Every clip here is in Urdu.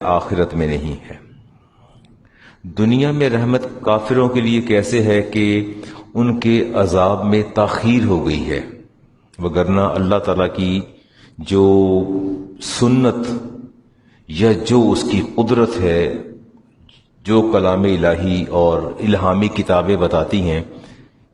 آخرت میں نہیں ہے۔ دنیا میں رحمت کافروں کے لیے کیسے ہے کہ ان کے عذاب میں تاخیر ہو گئی ہے، وگرنہ اللہ تعالیٰ کی جو سنت یا جو اس کی قدرت ہے، جو کلام الہی اور الہامی کتابیں بتاتی ہیں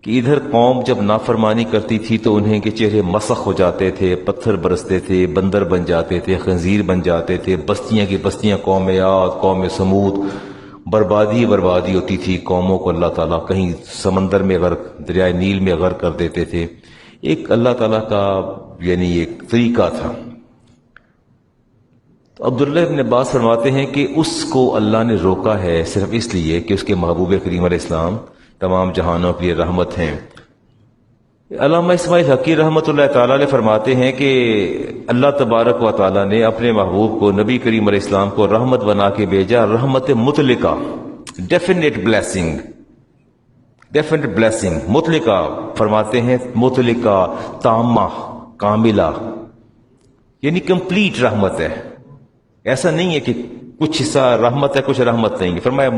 کہ ادھر قوم جب نافرمانی کرتی تھی تو انہیں کے چہرے مسخ ہو جاتے تھے، پتھر برستے تھے، بندر بن جاتے تھے، خنزیر بن جاتے تھے، بستیاں کی بستیاں قوم عاد، قوم سمود، بربادی ہوتی تھی قوموں کو اللہ تعالیٰ کہیں سمندر میں غرق، دریائے نیل میں غرق کر دیتے تھے۔ ایک اللہ تعالیٰ کا یعنی ایک طریقہ تھا۔ تو عبداللہ ابن عباس فرماتے ہیں کہ اس کو اللہ نے روکا ہے صرف اس لیے کہ اس کے محبوب کریم علیہ السلام تمام جہانوں کے لیے رحمت ہیں۔ علامہ اسماعیل حقی رحمۃ اللہ تعالیٰ علیہ فرماتے ہیں کہ اللہ تبارک و تعالیٰ نے اپنے محبوب کو، نبی کریم علیہ السلام کو رحمت بنا کے بھیجا، رحمت مطلقہ، ڈیفینیٹ بلیسنگ، مطلقہ فرماتے ہیں، مطلقہ، تامہ، کاملہ، یعنی کمپلیٹ رحمت ہے۔ ایسا نہیں ہے کہ کچھ حصہ رحمت ہے کچھ رحمت نہیں ہے۔ فرمایا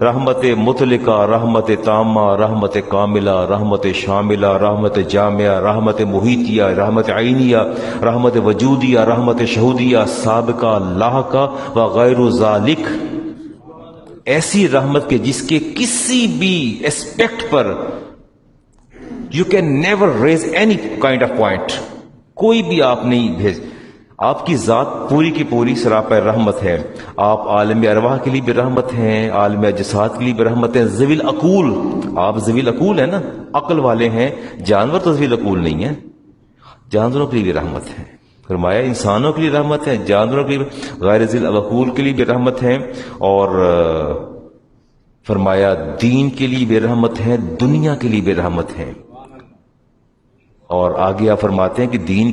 رحمت مطلقہ، رحمت تامہ، رحمت کاملہ، رحمت شاملہ، رحمت جامعہ، رحمت محیطیہ، رحمت عینیہ، رحمت وجودیہ، رحمت شہودیہ، سابقہ، لاحقہ وغیر ذالک۔ ایسی رحمت کے جس کے کسی بھی aspect per you can never raise any kind of point, کوئی بھی آپ نہیں بھیج، آپ کی ذات پوری کی پوری سراپا رحمت ہے۔ آپ عالم ارواح کے لیے بھی رحمت ہیں، عالم اجساد کے لیے بھی رحمت ہے۔ ذوی العقول، آپ ذوی العقول ہیں نا، عقل والے ہیں، جانور تو ذوی العقول نہیں ہیں، جانوروں کے لیے بھی رحمت ہے۔ فرمایا انسانوں کے لیے رحمت ہے، جانوروں کے لیے، غیر ذوی العقول کے لیے بھی رحمت ہے، اور فرمایا دین کے لیے بھی رحمت ہے، دنیا کے لیے بھی رحمت ہے۔ اور آگے آپ فرماتے ہیں کہ دین،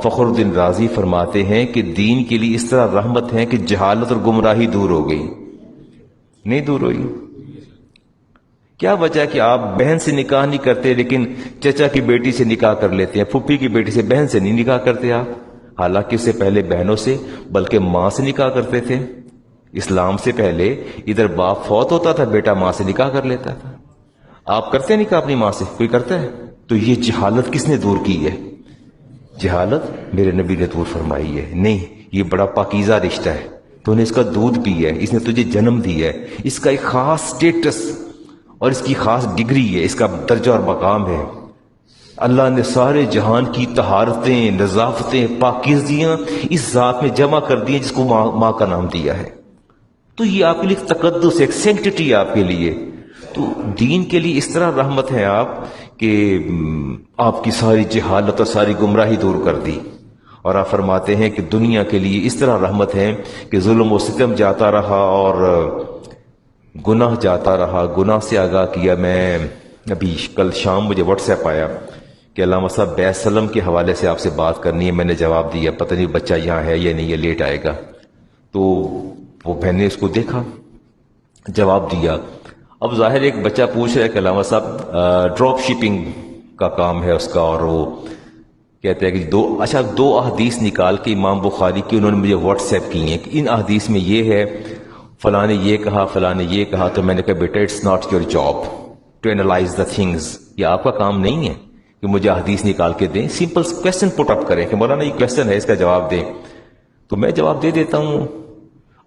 فخر الدین رازی فرماتے ہیں کہ دین کے لیے اس طرح رحمت ہے کہ جہالت اور گمراہی دور ہو گئی، نہیں دور ہوئی۔ کیا وجہ ہے کہ آپ بہن سے نکاح نہیں کرتے لیکن چچا کی بیٹی سے نکاح کر لیتے ہیں، پھوپھی کی بیٹی سے، بہن سے نہیں نکاح کرتے آپ، حالانکہ اس سے پہلے بہنوں سے بلکہ ماں سے نکاح کرتے تھے۔ اسلام سے پہلے ادھر باپ فوت ہوتا تھا، بیٹا ماں سے نکاح کر لیتا تھا۔ آپ کرتے ہیں نکاح اپنی ماں سے؟ کوئی کرتا ہے؟ تو یہ جہالت کس نے دور کی ہے؟ جہالت میرے نبی نے دور فرمائی ہے۔ نہیں، یہ بڑا پاکیزہ رشتہ ہے، تو نے اس کا دودھ پی ہے، اس نے تجھے جنم دی ہے، اس کا ایک خاص سٹیٹس اور اس کی خاص ڈگری ہے، اس کا درجہ اور مقام ہے۔ اللہ نے سارے جہان کی طہارتیں، نظافتیں، پاکیزگیاں اس ذات میں جمع کر دی ہیں جس کو ماں کا نام دیا ہے۔ تو یہ آپ کے لیے ایک تقدس، ایک سینکٹیٹی آپ کے لیے۔ تو دین کے لیے اس طرح رحمت ہے آپ کہ آپ کی ساری جہالت اور ساری گمراہی دور کر دی۔ اور آپ فرماتے ہیں کہ دنیا کے لیے اس طرح رحمت ہے کہ ظلم و ستم جاتا رہا اور گناہ جاتا رہا، گناہ سے آگاہ کیا۔ میں ابھی کل شام مجھے واٹس ایپ آیا کہ علامہ صاحب بیت سلم کے حوالے سے آپ سے بات کرنی ہے، میں نے جواب دیا، پتہ نہیں بچہ یہاں ہے یا نہیں، یہ لیٹ آئے گا۔ تو وہ بہن نے اس کو دیکھا، جواب دیا۔ اب ظاہر ایک بچہ پوچھ رہا ہے کہ علامہ صاحب ڈراپ شپنگ کا کام ہے اس کا، اور وہ کہتے ہیں کہ دو احادیث نکال کے امام بخاری کی انہوں نے مجھے واٹس ایپ کی ہیں کہ ان احادیث میں یہ ہے، فلاں نے یہ کہا، فلاں نے یہ کہا۔ تو میں نے کہا بیٹا it's not your job to analyse the things, یہ آپ کا کام نہیں ہے کہ مجھے احادیث نکال کے دیں، سمپل کویسچن پٹ اپ کریں کہ مولانا یہ کویسچن ہے، اس کا جواب دیں، تو میں جواب دے دیتا ہوں۔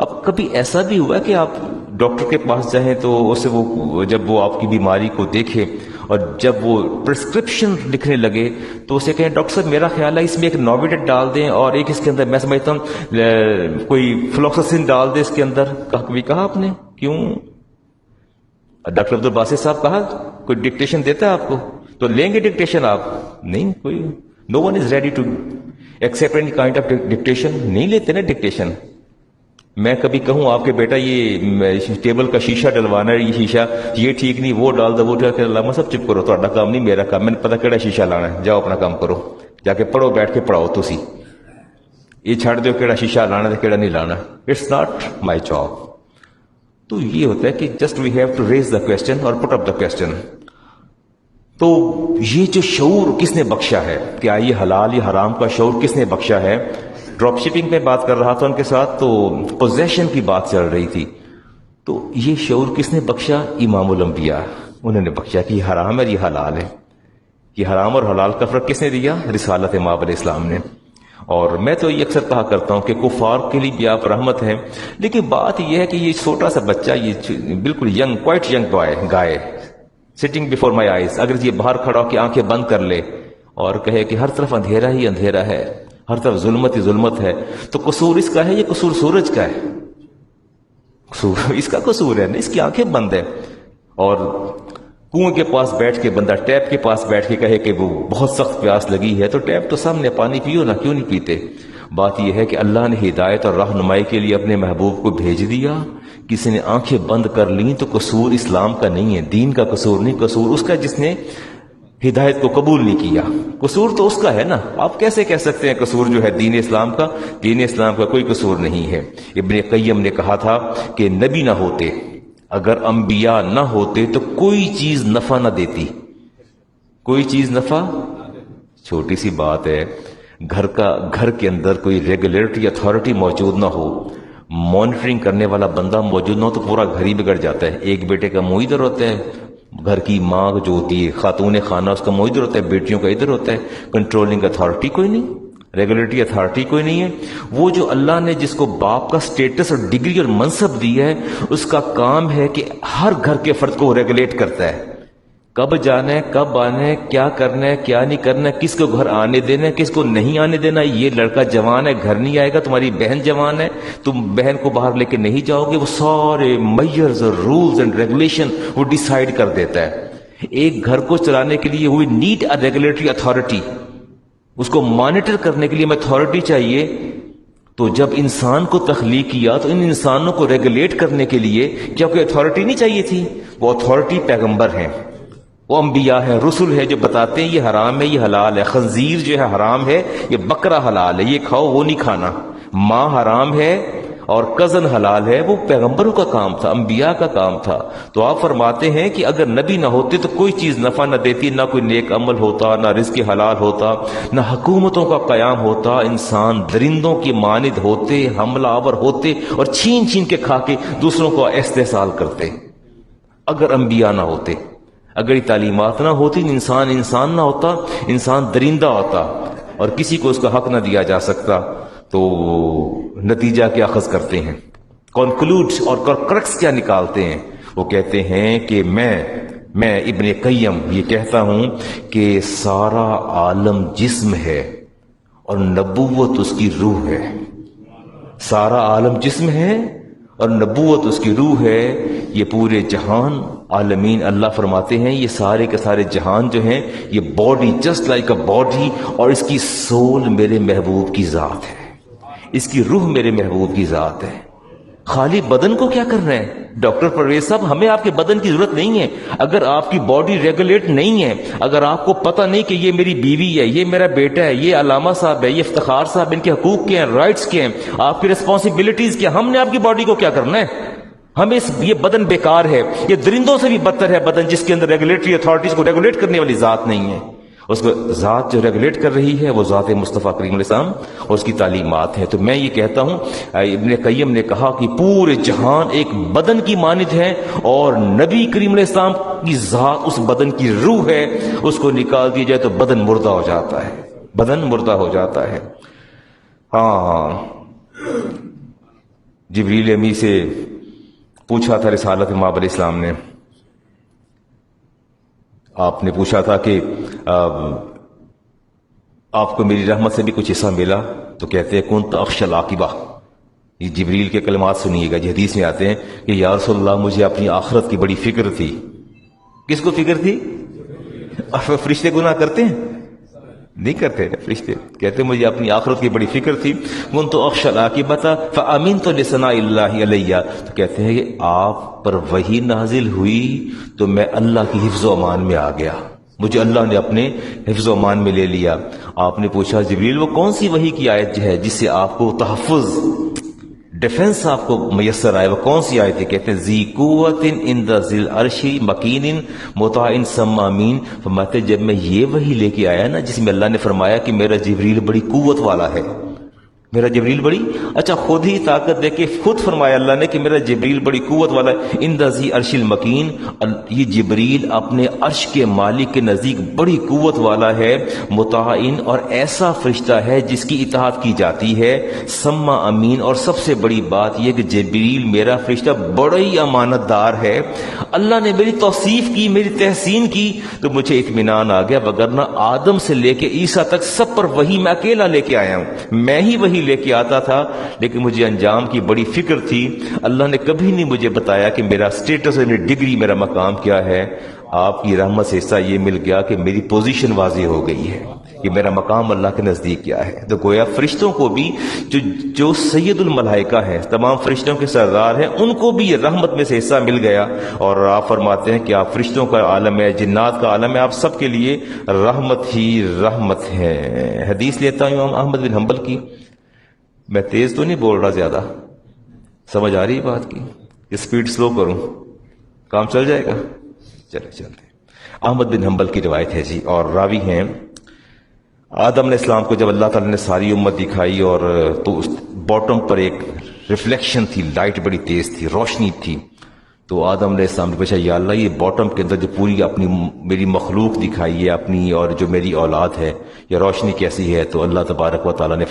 اب کبھی ایسا بھی ہوا کہ آپ ڈاکٹر کے پاس جائیں تو اسے وہ جب وہ آپ کی بیماری کو دیکھے اور جب وہ پرسکرپشن لکھنے لگے تو اسے کہیں ڈاکٹر صاحب میرا خیال ہے اس میں ایک نوویڈیٹ ڈال دیں اور ایک اس کے اندر میں سمجھتا ہوں کوئی فلوکساسن ڈال دیں اس کے اندر، کبھی کہا آپ نے؟ کیوں؟ ڈاکٹر عبدالباسط صاحب کہا کوئی ڈکٹیشن دیتا ہے آپ کو تو لیں گے ڈکٹیشن آپ؟ نہیں، کوئی no one is ready to accept any kind of dictation, نہیں لیتے نا ڈکٹیشن۔ میں کبھی کہوں آپ کے بیٹا یہ ٹیبل کا شیشہ ڈلوانا ہے، یہ شیشہ یہ ٹھیک نہیں، وہ ڈال دو، وہ ڈال کے، علامہ صاحب چپ کرو، تہاڈا کام نہیں میرا کام، میں نے پتا کیڑا شیشہ لانا ہے، جاؤ اپنا کام کرو، جا کے پڑھو، بیٹھ کے پڑھاؤ تسی، یہ چھڑ دو کیڑا شیشہ لانا ہے کیڑا نہیں لانا، اٹس ناٹ مائی جاب۔ تو یہ ہوتا ہے کہ just we have to raise the question اور پٹ اپ دا کویسچن۔ تو یہ جو شعور کس نے بخشا ہے، کیا یہ حلال یا حرام کا شعور کس نے بخشا ہے؟ ڈراپ شپنگ پہ بات کر رہا تھا ان کے ساتھ، تو پوزیشن کی بات چل رہی تھی، تو یہ شعور کس نے بخشا؟ امام الانبیاء، انہوں نے بخشا کہ یہ حرام ہے یہ حلال ہے۔ یہ حرام اور حلال کا فرق کس نے دیا؟ رسالت مآب علیہ السلام نے۔ اور میں تو یہ اکثر کہا کرتا ہوں کہ کفار کے لیے بھی آپ رحمت ہیں، لیکن بات یہ ہے کہ یہ چھوٹا سا بچہ، یہ بالکل young, quite young guy sitting before my eyes, اگر یہ باہر کھڑا ہو کے آنکھیں بند کر لے اور کہے کہ ہر طرف اندھیرا ہی اندھیرا ہے، ہر طرف ظلمت ہی ظلمت ہے، تو قصور اس کا ہے یہ قصور سورج کا ہے؟ قصور اس کا قصور ہے نا، اس کی آنکھیں بند ہے۔ اور کنویں کے پاس بیٹھ کے بندہ ٹیپ کے پاس بیٹھ کے کہے کہ وہ بہت سخت پیاس لگی ہے، تو ٹیپ تو سامنے، پانی پیو نا، کیوں نہیں پیتے؟ بات یہ ہے کہ اللہ نے ہدایت اور رہنمائی کے لیے اپنے محبوب کو بھیج دیا، کسی نے آنکھیں بند کر لیں تو قصور اسلام کا نہیں ہے، دین کا قصور نہیں، قصور اس کا جس نے ہدایت کو قبول نہیں کیا۔ قصور تو اس کا ہے نا، آپ کیسے کہہ سکتے ہیں قصور جو ہے دین اسلام کا؟ دین اسلام کا کوئی قصور نہیں ہے۔ ابن قیم نے کہا تھا کہ نبی نہ ہوتے، اگر انبیاء نہ ہوتے تو کوئی چیز نفع نہ دیتی، کوئی چیز نفع۔ چھوٹی سی بات ہے، گھر کے اندر کوئی ریگولیٹری اتھارٹی موجود نہ ہو، مانیٹرنگ کرنے والا بندہ موجود نہ ہو تو پورا گھر ہی بگڑ جاتا ہے۔ ایک بیٹے کا منہ ادھر ہوتا ہے، گھر کی ماں جو ہوتی ہے خاتون خانہ، اس کا منہ ادھر ہوتا ہے، بیٹیوں کا ادھر ہوتا ہے، کنٹرولنگ اتھارٹی کوئی نہیں، ریگولیٹری اتھارٹی کوئی نہیں ہے۔ وہ جو اللہ نے جس کو باپ کا سٹیٹس اور ڈگری اور منصب دیا ہے، اس کا کام ہے کہ ہر گھر کے فرد کو ریگولیٹ کرتا ہے، کب جانا ہے، کب آنا ہے، کیا کرنا ہے، کیا نہیں کرنا ہے، کس کو گھر آنے دینا ہے، کس کو نہیں آنے دینا ہے۔ یہ لڑکا جوان ہے گھر نہیں آئے گا، تمہاری بہن جوان ہے تم بہن کو باہر لے کے نہیں جاؤ گے، وہ سارے میئرز اور رولز اینڈ ریگولیشن وہ ڈیسائیڈ کر دیتا ہے۔ ایک گھر کو چلانے کے لیے we need a regulatory authority, اس کو مانیٹر کرنے کے لیے ہمیں اتھارٹی چاہیے۔ تو جب انسان کو تخلیق کیا تو ان انسانوں کو ریگولیٹ کرنے کے لیے کیا کوئی اتھارٹی نہیں چاہیے تھی؟ وہ اتھارٹی پیغمبر ہیں، وہ انبیاء ہے، رسول ہے، جو بتاتے ہیں یہ حرام ہے یہ حلال ہے، خنزیر جو ہے حرام ہے، یہ بکرا حلال ہے، یہ کھاؤ وہ نہیں کھانا، ماں حرام ہے اور کزن حلال ہے۔ وہ پیغمبروں کا کام تھا، انبیاء کا کام تھا۔ تو آپ فرماتے ہیں کہ اگر نبی نہ ہوتے تو کوئی چیز نفع نہ دیتی، نہ کوئی نیک عمل ہوتا، نہ رزق حلال ہوتا، نہ حکومتوں کا قیام ہوتا، انسان درندوں کی مانند ہوتے، حملہ آور ہوتے اور چھین چھین کے کھا کے دوسروں کو استحصال کرتے۔ اگر انبیاء نہ ہوتے، اگر یہ تعلیمات نہ ہوتی، انسان نہ ہوتا، انسان درندہ ہوتا اور کسی کو اس کا حق نہ دیا جا سکتا۔ تو نتیجہ کیا اخذ کرتے ہیں، کنکلوڈ اور کرکس کیا نکالتے ہیں؟ وہ کہتے ہیں کہ میں ابن قیم یہ کہتا ہوں کہ سارا عالم جسم ہے اور نبوت اس کی روح ہے۔ سارا عالم جسم ہے اور نبوت اس کی روح ہے۔ یہ پورے جہان عالمین، اللہ فرماتے ہیں یہ سارے کے سارے جہان جو ہیں، یہ body just like a body, اور اس کی سول میرے محبوب کی ذات ہے، اس کی روح میرے محبوب کی ذات ہے۔ خالی بدن کو کیا کرنا ہے؟ ڈاکٹر پرویز صاحب، ہمیں آپ کے بدن کی ضرورت نہیں ہے۔ اگر آپ کی باڈی ریگولیٹ نہیں ہے، اگر آپ کو پتہ نہیں کہ یہ میری بیوی ہے، یہ میرا بیٹا ہے، یہ علامہ صاحب ہے، یہ افتخار صاحب، ان کے حقوق کیا ہیں، رائٹس کیا ہیں، آپ کی ریسپانسبلٹیز کیا، ہم نے آپ کی باڈی کو کیا کرنا ہے؟ ہمیں یہ بدن بیکار ہے، یہ درندوں سے بھی بدتر ہے بدن، جس کے اندر ریگولیٹری اتھارٹیز کو ریگولیٹ کرنے والی ذات نہیں ہے۔ اس کو ذات جو ریگولیٹ کر رہی ہے وہ ذات مصطفیٰ کریم علیہ السلام اور اس کی تعلیمات ہیں۔ تو میں یہ کہتا ہوں، ابن قیم نے کہا کہ پورے جہان ایک بدن کی مانند ہے اور نبی کریم علیہ السلام کی ذات اس بدن کی روح ہے، اس کو نکال دیا جائے تو بدن مردہ ہو جاتا ہے، بدن مردہ ہو جاتا ہے۔ ہاں، جبریل امی سے پوچھا تھا رسالت مآب علیہ السلام نے، آپ نے پوچھا تھا کہ آپ کو میری رحمت سے بھی کچھ حصہ ملا؟ تو کہتے ہیں کنت اخشى العاقبہ۔ یہ جبریل کے کلمات سنیے گا، یہ حدیث میں آتے ہیں کہ یا رسول اللہ مجھے اپنی آخرت کی بڑی فکر تھی۔ کس کو فکر تھی؟ فرشتے گناہ کرتے ہیں؟ نہیں کرتے فرشتے، کہتے مجھے اپنی آخرت کی بڑی فکر تھی۔ کنت اخشى العاقبۃ فامنت لثناء اللہ علیہ، تو کہتے ہیں کہ آپ پر وحی نازل ہوئی تو میں اللہ کی حفظ و امان میں آ گیا، مجھے اللہ نے اپنے حفظ و امان میں لے لیا۔ آپ نے پوچھا جبریل وہ کون سی وحی کی آیت ہے جس سے آپ کو تحفظ، ڈیفنس آپ کو میسر آئے، وہ کون سی آیت ہے؟ کہتے ہیں ذی قوت عند ذی العرش مکین مطاع ثم امین۔ فرماتے جب میں یہ وحی لے کے آیا نا، جس میں اللہ نے فرمایا کہ میرا جبریل بڑی قوت والا ہے، میرا جبریل بڑی اچھا خود ہی طاقت دے کے خود فرمایا اللہ نے کہ میرا جبریل بڑی قوت والا ہے. عند ذی عرش المکین، یہ جبریل اپنے عرش کے مالک کے نزدیک بڑی قوت والا ہے. مطاعن، اور ایسا فرشتہ ہے جس کی اطاعت کی جاتی ہے. سما امین، اور سب سے بڑی بات یہ کہ جبریل میرا فرشتہ بڑا ہی امانت دار ہے. اللہ نے میری توصیف کی، میری تحسین کی تو مجھے اطمینان آ گیا، وگرنہ آدم سے لے کے عیسیٰ تک سب پر وہی میں اکیلا لے کے آیا ہوں. میں ہی وہی لے کے آتا تھا، لیکن مجھے انجام کی بڑی فکر تھی. اللہ نے کبھی نہیں مجھے بتایا کہ میرا سٹیٹس، میری ڈگری، میرا مقام کیا ہے. آپ کی رحمت سے حصہ یہ مل گیا کہ میری پوزیشن واضح ہو گئی ہے کہ میرا مقام اللہ کے نزدیک کیا ہے. تو گویا فرشتوں کو بھی جو سید الملائکہ ہیں، تمام فرشتوں کے سردار ہیں، ان کو بھی یہ رحمت میں سے حصہ مل گیا. اور آپ فرماتے ہیں کہ آپ فرشتوں کا عالم ہے، جنات کا عالم ہے، آپ سب کے لیے رحمت ہی رحمت ہے. حدیث لیتا ہوں امام احمد بن حنبل کی. میں تیز تو نہیں بول رہا زیادہ؟ سمجھ آ رہی بات کی؟ اسپیڈ سلو کروں؟ کام چل جائے گا؟ چلتے. احمد بن حنبل کی روایت ہے جی، اور راوی ہیں آدم علیہ السلام کو جب اللہ تعالیٰ نے ساری امت دکھائی، اور تو باٹم پر ایک ریفلیکشن تھی، لائٹ بڑی تیز تھی، روشنی تھی. تو آدم علیہ السلام نے پوچھا یا اللہ یہ باٹم کے اندر جو پوری اپنی میری مخلوق دکھائی ہے اپنی، اور جو میری اولاد ہے، یہ روشنی کیسی ہے؟ تو اللہ تبارک و تعالیٰ نے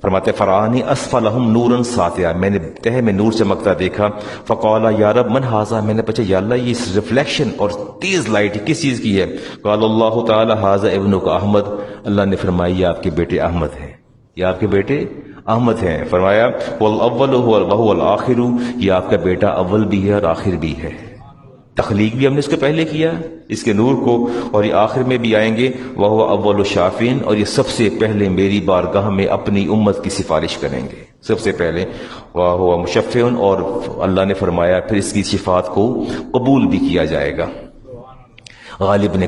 فرماتے فرعانی اسفلہم نورا ساطعا، میں نے تہ میں نور چمکتا دیکھا. فقال یا رب من ھذا، میں نے پوچھا یا اللہ یہ ریفلیکشن اور تیز لائٹ کس چیز کی ہے؟ قال اللہ تعالیٰ ھذا ابنک احمد، اللہ نے فرمایا یہ آپ کے بیٹے احمد ہیں، یہ آپ کے بیٹے احمد ہیں. فرمایا والاول وهو الاخر، یہ آپ کا بیٹا اول بھی ہے اور آخر بھی ہے. تخلیق بھی ہم نے اس کے پہلے کیا اس کے نور کو، اور یہ آخر میں بھی آئیں گے. وهو اول الشافعین، اور یہ سب سے پہلے میری بارگاہ میں اپنی امت کی سفارش کریں گے سب سے پہلے. وهو مشفع، اور اللہ نے فرمایا پھر اس کی شفاعت کو قبول بھی کیا جائے گا. غالب نے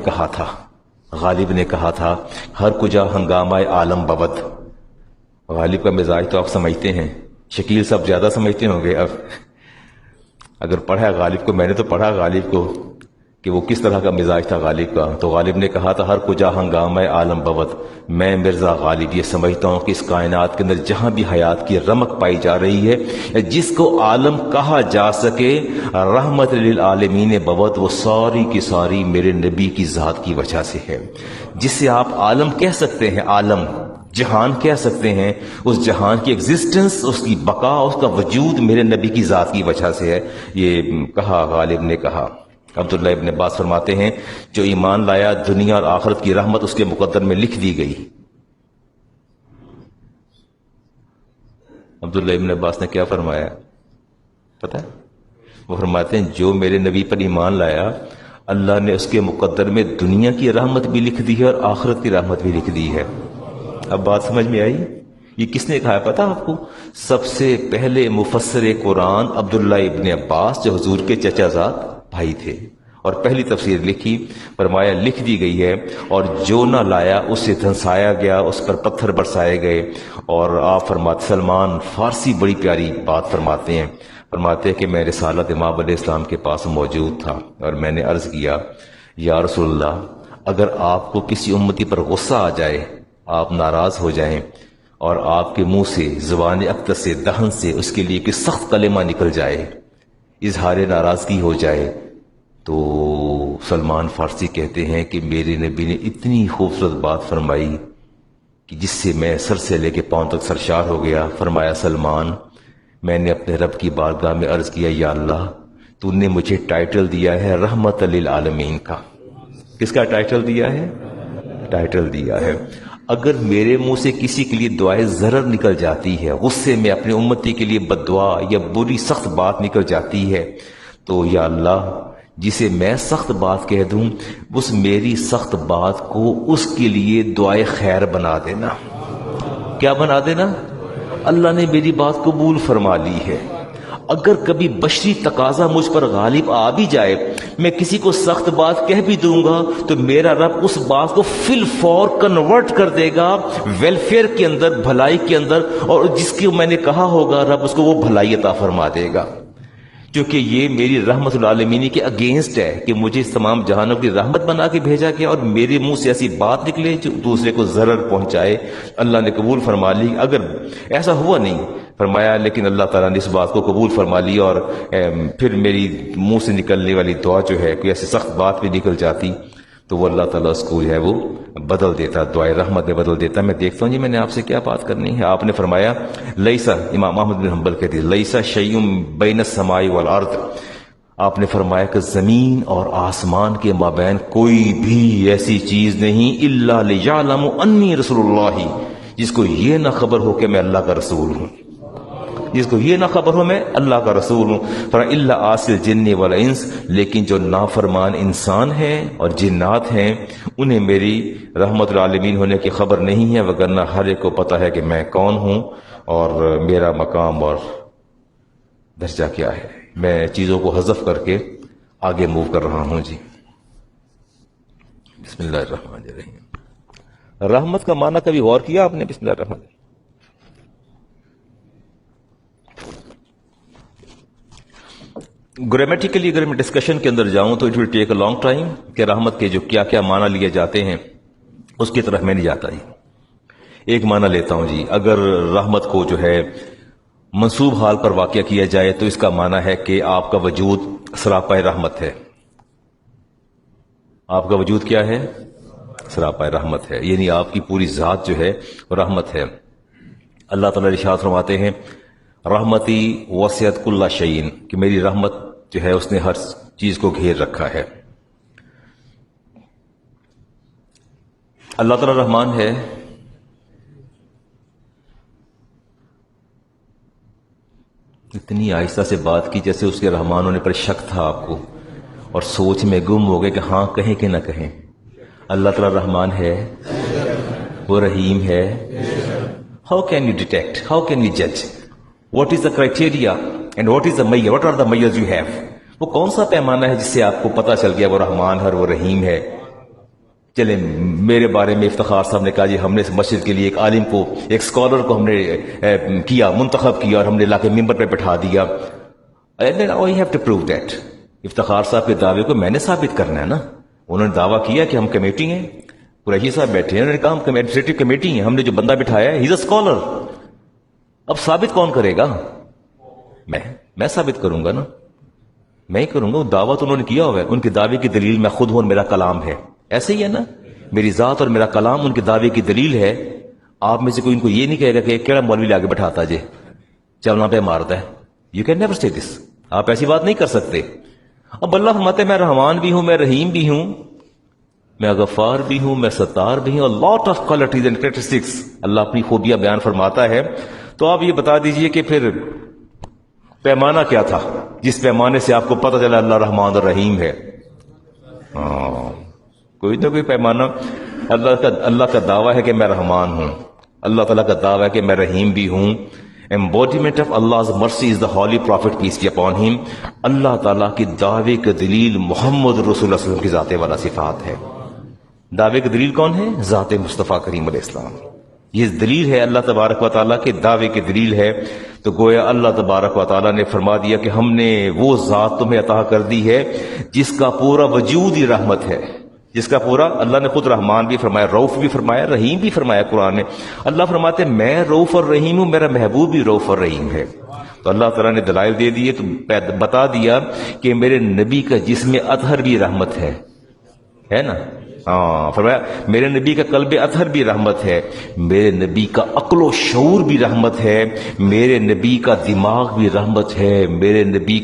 کہا تھا ہر کجا ہنگامہ عالم ببد. غالب کا مزاج تو آپ سمجھتے ہیں، شکیل صاحب زیادہ سمجھتے ہوں گے. اب اگر پڑھا غالب کو، میں نے تو پڑھا غالب کو کہ وہ کس طرح کا مزاج تھا غالب کا. تو غالب نے کہا تھا ہر کجا ہنگامہ عالم ببد، میں مرزا غالب یہ سمجھتا ہوں کہ اس کائنات کے اندر جہاں بھی حیات کی رمق پائی جا رہی ہے، جس کو عالم کہا جا سکے رحمت للعالمین ببد، وہ ساری کی ساری میرے نبی کی ذات کی وجہ سے ہے. جسے آپ عالم کہہ سکتے ہیں، عالم جہان کہہ سکتے ہیں، اس جہان کی ایگزسٹنس، اس کی بقا، اس کا وجود میرے نبی کی ذات کی وجہ سے ہے. یہ کہا غالب نے کہا. عبداللہ ابن عباس فرماتے ہیں جو ایمان لایا دنیا اور آخرت کی رحمت اس کے مقدر میں لکھ دی گئی. عبداللہ ابن عباس نے کیا فرمایا پتہ ہے؟ وہ فرماتے ہیں جو میرے نبی پر ایمان لایا اللہ نے اس کے مقدر میں دنیا کی رحمت بھی لکھ دی ہے اور آخرت کی رحمت بھی لکھ دی ہے. اب بات سمجھ میں آئی؟ یہ کس نے کہا ہے پتہ آپ کو؟ سب سے پہلے مفسر قرآن عبداللہ ابن عباس جو حضور کے چچا زاد بھائی تھے، اور پہلی تفسیر لکھی. فرمایا لکھ دی گئی ہے، اور جو نہ لایا اسے دھنسایا گیا، اس پر پتھر برسائے گئے. اور آپ فرماتے سلمان فارسی بڑی پیاری بات فرماتے ہیں، فرماتے ہیں کہ میں رسالت امام علیہ السلام کے پاس موجود تھا اور میں نے عرض کیا یا رسول اللہ اگر آپ کو کسی امتی پر غصہ آ جائے، آپ ناراض ہو جائیں اور آپ کے منہ سے، زبان اقدس سے، دہن سے اس کے لیے کہ سخت کلمہ نکل جائے، اظہار ناراضگی ہو جائے، تو سلمان فارسی کہتے ہیں کہ میرے نبی نے اتنی خوبصورت بات فرمائی کہ جس سے میں سر سے لے کے پاؤں تک سرشار ہو گیا. فرمایا سلمان میں نے اپنے رب کی بارگاہ میں عرض کیا یا اللہ تو نے مجھے ٹائٹل دیا ہے رحمت للعالمین کا. کس کا ٹائٹل دیا ہے؟ ٹائٹل دیا ہے. اگر میرے منہ سے کسی کے لیے دعائے ضرر نکل جاتی ہے، غصے میں اپنے امتی کے لیے بددعا یا بری سخت بات نکل جاتی ہے، تو یا اللہ جسے میں سخت بات کہہ دوں اس میری سخت بات کو اس کے لیے دعائے خیر بنا دینا. کیا بنا دینا؟ اللہ نے میری بات قبول فرما لی ہے. اگر کبھی بشری تقاضا مجھ پر غالب آ بھی جائے، میں کسی کو سخت بات کہہ بھی دوں گا تو میرا رب اس بات کو فی الفور کنورٹ کر دے گا ویلفیئر کے اندر، بھلائی کے اندر، اور جس کی میں نے کہا ہوگا رب اس کو وہ بھلائی عطا فرما دے گا. کیونکہ یہ میری رحمت العالمین کے اگینسٹ ہے کہ مجھے اس تمام جہانوں کی رحمت بنا کے بھیجا گیا اور میرے منہ سے ایسی بات نکلے جو دوسرے کو ضرر پہنچائے. اللہ نے قبول فرما لی. اگر ایسا ہوا نہیں فرمایا لیکن اللہ تعالیٰ نے اس بات کو قبول فرما لی اور پھر میری منہ سے نکلنے والی دعا جو ہے کوئی ایسی سخت بات بھی نکل جاتی تو وہ اللہ تعالیٰ اس کو جو ہے وہ بدل دیتا, دعائے رحمت میں بدل دیتا. میں دیکھتا ہوں جی میں نے آپ سے کیا بات کرنی ہے. آپ نے فرمایا لیسا, امام احمد بن حنبل کہتے ہیں لیسا شیء بین السماء والارض, آپ نے فرمایا کہ زمین اور آسمان کے مابین کوئی بھی ایسی چیز نہیں الا لیعلم انی رسول اللہ, جس کو یہ نہ خبر ہو کہ میں اللہ کا رسول ہوں, جس کو یہ نہ خبر ہو میں اللہ کا رسول ہوں. فَإِلَّا آسِلْ جِنِّ وَالْإِنسِ, لیکن جو نافرمان انسان ہیں اور جنات ہیں انہیں میری رحمت العالمین ہونے کی خبر نہیں ہے, وگرنہ ہر ایک کو پتا ہے کہ میں کون ہوں اور میرا مقام اور درجہ کیا ہے. میں چیزوں کو حذف کر کے آگے موو کر رہا ہوں جی. بسم اللہ الرحمن الرحیم. رحمت کا معنی کبھی غور کیا آپ نے؟ بسم اللہ الرحمن الرحیم. گرامیٹیکلی اگر میں ڈسکشن کے اندر جاؤں تو it will take a long time کہ رحمت کے جو کیا کیا معنی لیے جاتے ہیں اس کی طرف میں نہیں جاتا جی. ایک معنی لیتا ہوں جی. اگر رحمت کو جو ہے منصوب حال پر واقع کیا جائے تو اس کا معنی ہے کہ آپ کا وجود سراپا رحمت ہے. آپ کا وجود کیا ہے؟ سراپا رحمت ہے, یعنی آپ کی پوری ذات جو ہے وہ رحمت ہے. اللہ تعالیٰ ارشاد فرماتے ہیں رحمتی وسعت کل شیء, کہ میری رحمت جو ہے اس نے ہر چیز کو گھیر رکھا ہے. اللہ تعالیٰ رحمان ہے. اتنی آہستہ سے بات کی جیسے اس کے رحمان ہونے پر شک تھا آپ کو اور سوچ میں گم ہو گئے کہ ہاں کہیں کہ نہ کہیں. اللہ تعالیٰ رحمان ہے, وہ رحیم ہے. How can you detect, how can you جج, what is the criteria and what is the measure, what are the measures you have. وہ کون سا پیمانہ ہے جس سے آپ کو پتا چل گیا وہ رحمان ہے, وہ رحیم ہے. چلیں میرے بارے میں افتخار صاحب نے کہا جی ہم نے اس مسجد کے لیے ایک عالم کو, ایک اسکالر کو ہم نے کیا, منتخب کیا اور ہم نے لا کے ممبر پہ بٹھا دیا. I have to prove that. Iftikhar صاحب کے دعوے کو میں نے ثابت کرنا ہے نا. انہوں نے دعویٰ کیا کہ ہم کمیٹی ہیں, قریشی صاحب بیٹھے ہیں, انہوں نے کہا ہم ایڈمنسٹریٹو کمیٹی ہیں, ہم نے جو بندہ بٹھایا ہے ہی از اے اسکالر. اب ثابت کون کرے گا؟ میں ثابت کروں گا نا, میں ہی کروں گا. دعویٰ تو انہوں نے کیا ہوا ہے, ان کے دعوے کی دلیل میں خود ہوں اور میرا کلام ہے. ایسے ہی ہے نا, میری ذات اور میرا کلام ان کے دعوے کی دلیل ہے. آپ میں سے کوئی ان کو یہ نہیں کہے گا کہ کیڑا مولوی لے آگے بٹھاتا جے چلنا پہ مارتا ہے. یو کین نیور سے دس, آپ ایسی بات نہیں کر سکتے. اب اللہ فرماتے ہیں میں رحمان بھی ہوں, میں رحیم بھی ہوں, میں غفار بھی ہوں, میں ستار بھی ہوں. Lot of qualities and characteristics اللہ اپنی خوبیاں بیان فرماتا ہے. تو آپ یہ بتا دیجئے کہ پھر پیمانہ کیا تھا جس پیمانے سے آپ کو پتہ چلا اللہ رحمان اور رحیم ہے؟ کوئی نہ کوئی پیمانہ. اللہ کا دعویٰ ہے کہ میں رحمان ہوں, اللہ تعالیٰ کا دعویٰ ہے کہ میں رحیم بھی ہوں. Embodiment of Allah's mercy is the holy prophet peace be upon him. اللہ تعالیٰ کی دعوے کی دلیل محمد رسول اللہ صلی اللہ علیہ وسلم کی ذات والا صفات ہے. دعوے کی دلیل کون ہے؟ ذات مصطفیٰ کریم علیہ السلام. یہ دلیل ہے اللہ تبارک و تعالیٰ کے دعوے کی دلیل ہے. تو گویا اللہ تبارک و تعالیٰ نے فرما دیا کہ ہم نے وہ ذات تمہیں عطا کر دی ہے جس کا پورا وجود ہی رحمت ہے, جس کا پورا, اللہ نے خود رحمان بھی فرمایا, رؤوف بھی فرمایا, رحیم بھی فرمایا قرآن نے. اللہ فرماتے ہیں میں رؤوف اور رحیم ہوں, میرا محبوب بھی رؤوف اور رحیم ہے. تو اللہ تعالیٰ نے دلائل دے دیے, تو بتا دیا کہ میرے نبی کا جسم اطہر بھی رحمت ہے نا. ہاں فرمایا میرے نبی کا قلب اطہر بھی رحمت ہے, میرے نبی کا عقل و شعور بھی رحمت ہے, میرے نبی کا دماغ بھی رحمت ہے, میرے نبی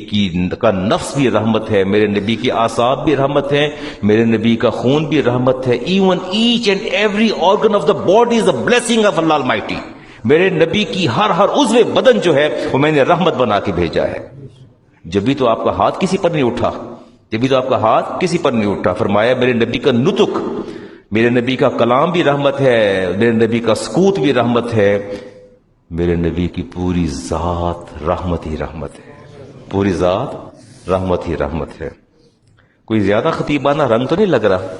کا نفس بھی رحمت ہے, میرے نبی کی اعصاب بھی رحمت ہے, میرے نبی کا خون بھی رحمت ہے. Even each and every organ of the body is a blessing of Allah almighty. میرے نبی کی ہر عضو بدن جو ہے وہ میں نے رحمت بنا کے بھیجا ہے. جبھی تو آپ کا ہاتھ کسی پر نہیں اٹھا, جبھی تو آپ کا ہاتھ کسی پر نہیں اٹھا. فرمایا میرے نبی کا نطق, میرے نبی کا کلام بھی رحمت ہے, میرے نبی کا سکوت بھی رحمت ہے, میرے نبی کی پوری ذات رحمت ہی رحمت ہے, پوری ذات رحمت ہی رحمت ہے. کوئی زیادہ خطیبانہ رنگ تو نہیں لگ رہا؟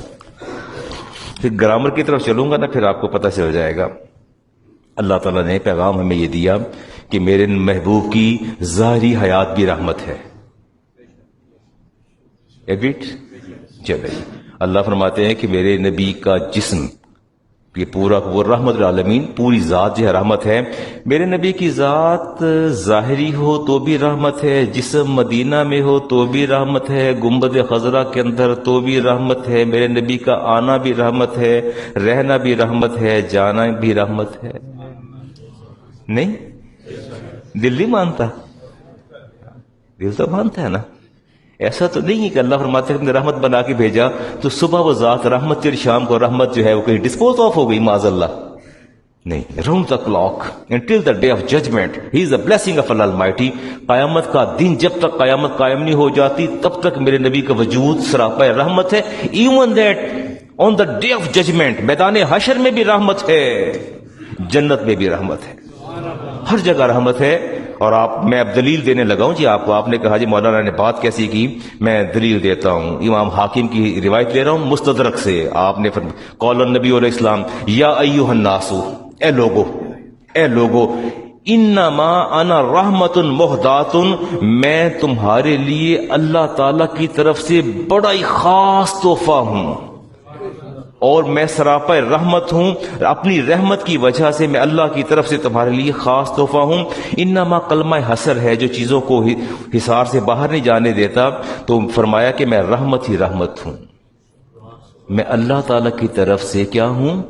پھر گرامر کی طرف چلوں گا نا, پھر آپ کو پتہ چل جائے گا. اللہ تعالیٰ نے پیغام ہمیں یہ دیا کہ میرے محبوب کی ظاہری حیات بھی رحمت ہے. ایگریڈ؟ چلے اللہ فرماتے ہیں کہ میرے نبی کا جسم یہ پورا وہ رحمت العالمین، پوری ذات جو ہے رحمت ہے. میرے نبی کی ذات ظاہری ہو تو بھی رحمت ہے، جسم مدینہ میں ہو تو بھی رحمت ہے، گنبد خضرا کے اندر تو بھی رحمت ہے. میرے نبی کا آنا بھی رحمت ہے، رہنا بھی رحمت ہے، جانا بھی رحمت ہے. نہیں دل نہیں مانتا؟ دل تو مانتا ہے نا. ایسا تو نہیں ہے کہ اللہ فرماتے ہیں رحمت بنا کے بھیجا تو صبح وہ ذات رحمت تھی اور شام کو رحمت جو ہے وہ کہیں ڈسپوز آف ہو گئی معاذ اللہ. نہیں، round the clock until the day of judgement he is a blessing of Allah almighty. قیامت کا دن جب تک قیامت قائم نہیں ہو جاتی تب تک میرے نبی کا وجود سراپا رحمت ہے. Even that on the day of judgement میدان حشر میں بھی رحمت ہے، جنت میں بھی رحمت ہے، ہر جگہ رحمت ہے. اور میں اب دلیل دینے لگا ہوں جی آپ کو. آپ نے کہا جی مولانا نے بات کیسی کی، میں دلیل دیتا ہوں. امام حاکم کی روایت لے رہا ہوں مستدرک سے. آپ نے قول النبی علیہ السلام یا ایھا الناس، اے لوگو انما انا رحمت مہدات، میں تمہارے لیے اللہ تعالی کی طرف سے بڑا ہی خاص تحفہ ہوں اور میں سراپا رحمت ہوں. اپنی رحمت کی وجہ سے میں اللہ کی طرف سے تمہارے لیے خاص تحفہ ہوں. انما کلمہ حسر ہے جو چیزوں کو حصار سے باہر نہیں جانے دیتا. تو فرمایا کہ میں رحمت ہی رحمت ہوں. میں اللہ تعالی کی طرف سے کیا ہوں؟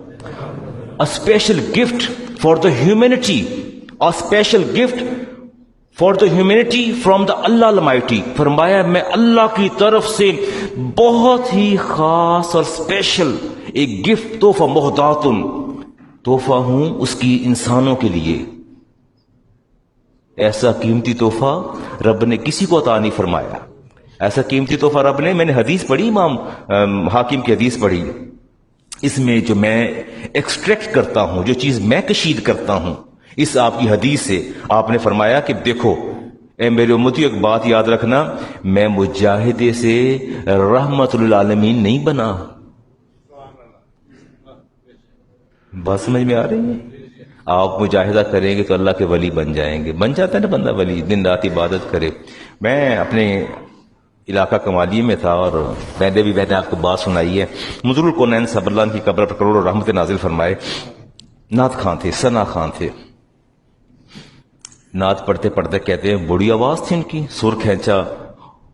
a special gift for the humanity, a special gift for the humanity from the Allah Almighty. فرمایا میں اللہ کی طرف سے بہت ہی خاص اور اسپیشل ایک گفٹ، تحفہ، محداتن، تحفہ ہوں اس کی انسانوں کے لیے. ایسا قیمتی تحفہ رب نے کسی کو عطا نہیں فرمایا. ایسا قیمتی تحفہ رب نے، میں نے حدیث پڑھی، امام حاکم کی حدیث پڑھی، اس میں جو میں ایکسٹریکٹ کرتا ہوں، جو چیز میں کشید کرتا ہوں اس آپ کی حدیث سے، آپ نے فرمایا کہ دیکھو اے میرے امتی، ایک بات یاد رکھنا، میں مجاہدے سے رحمت للعالمین نہیں بنا. بات سمجھ میں آ رہی ہے؟ آپ مجاہدہ کریں گے تو اللہ کے ولی بن جائیں گے. بن جاتا ہے نا بندہ ولی، دن رات عبادت کرے. میں اپنے علاقہ کمالیے میں تھا اور میں نے آپ کو بات سنائی ہے. مظہر الکونین صبر اللہ کی قبر پر کروڑوں رحمت نازل فرمائے. نعت خان تھے، ثنا خان تھے. نعت پڑھتے پڑھتے کہتے ہیں بڑی آواز تھی ان کی، سر کھینچا،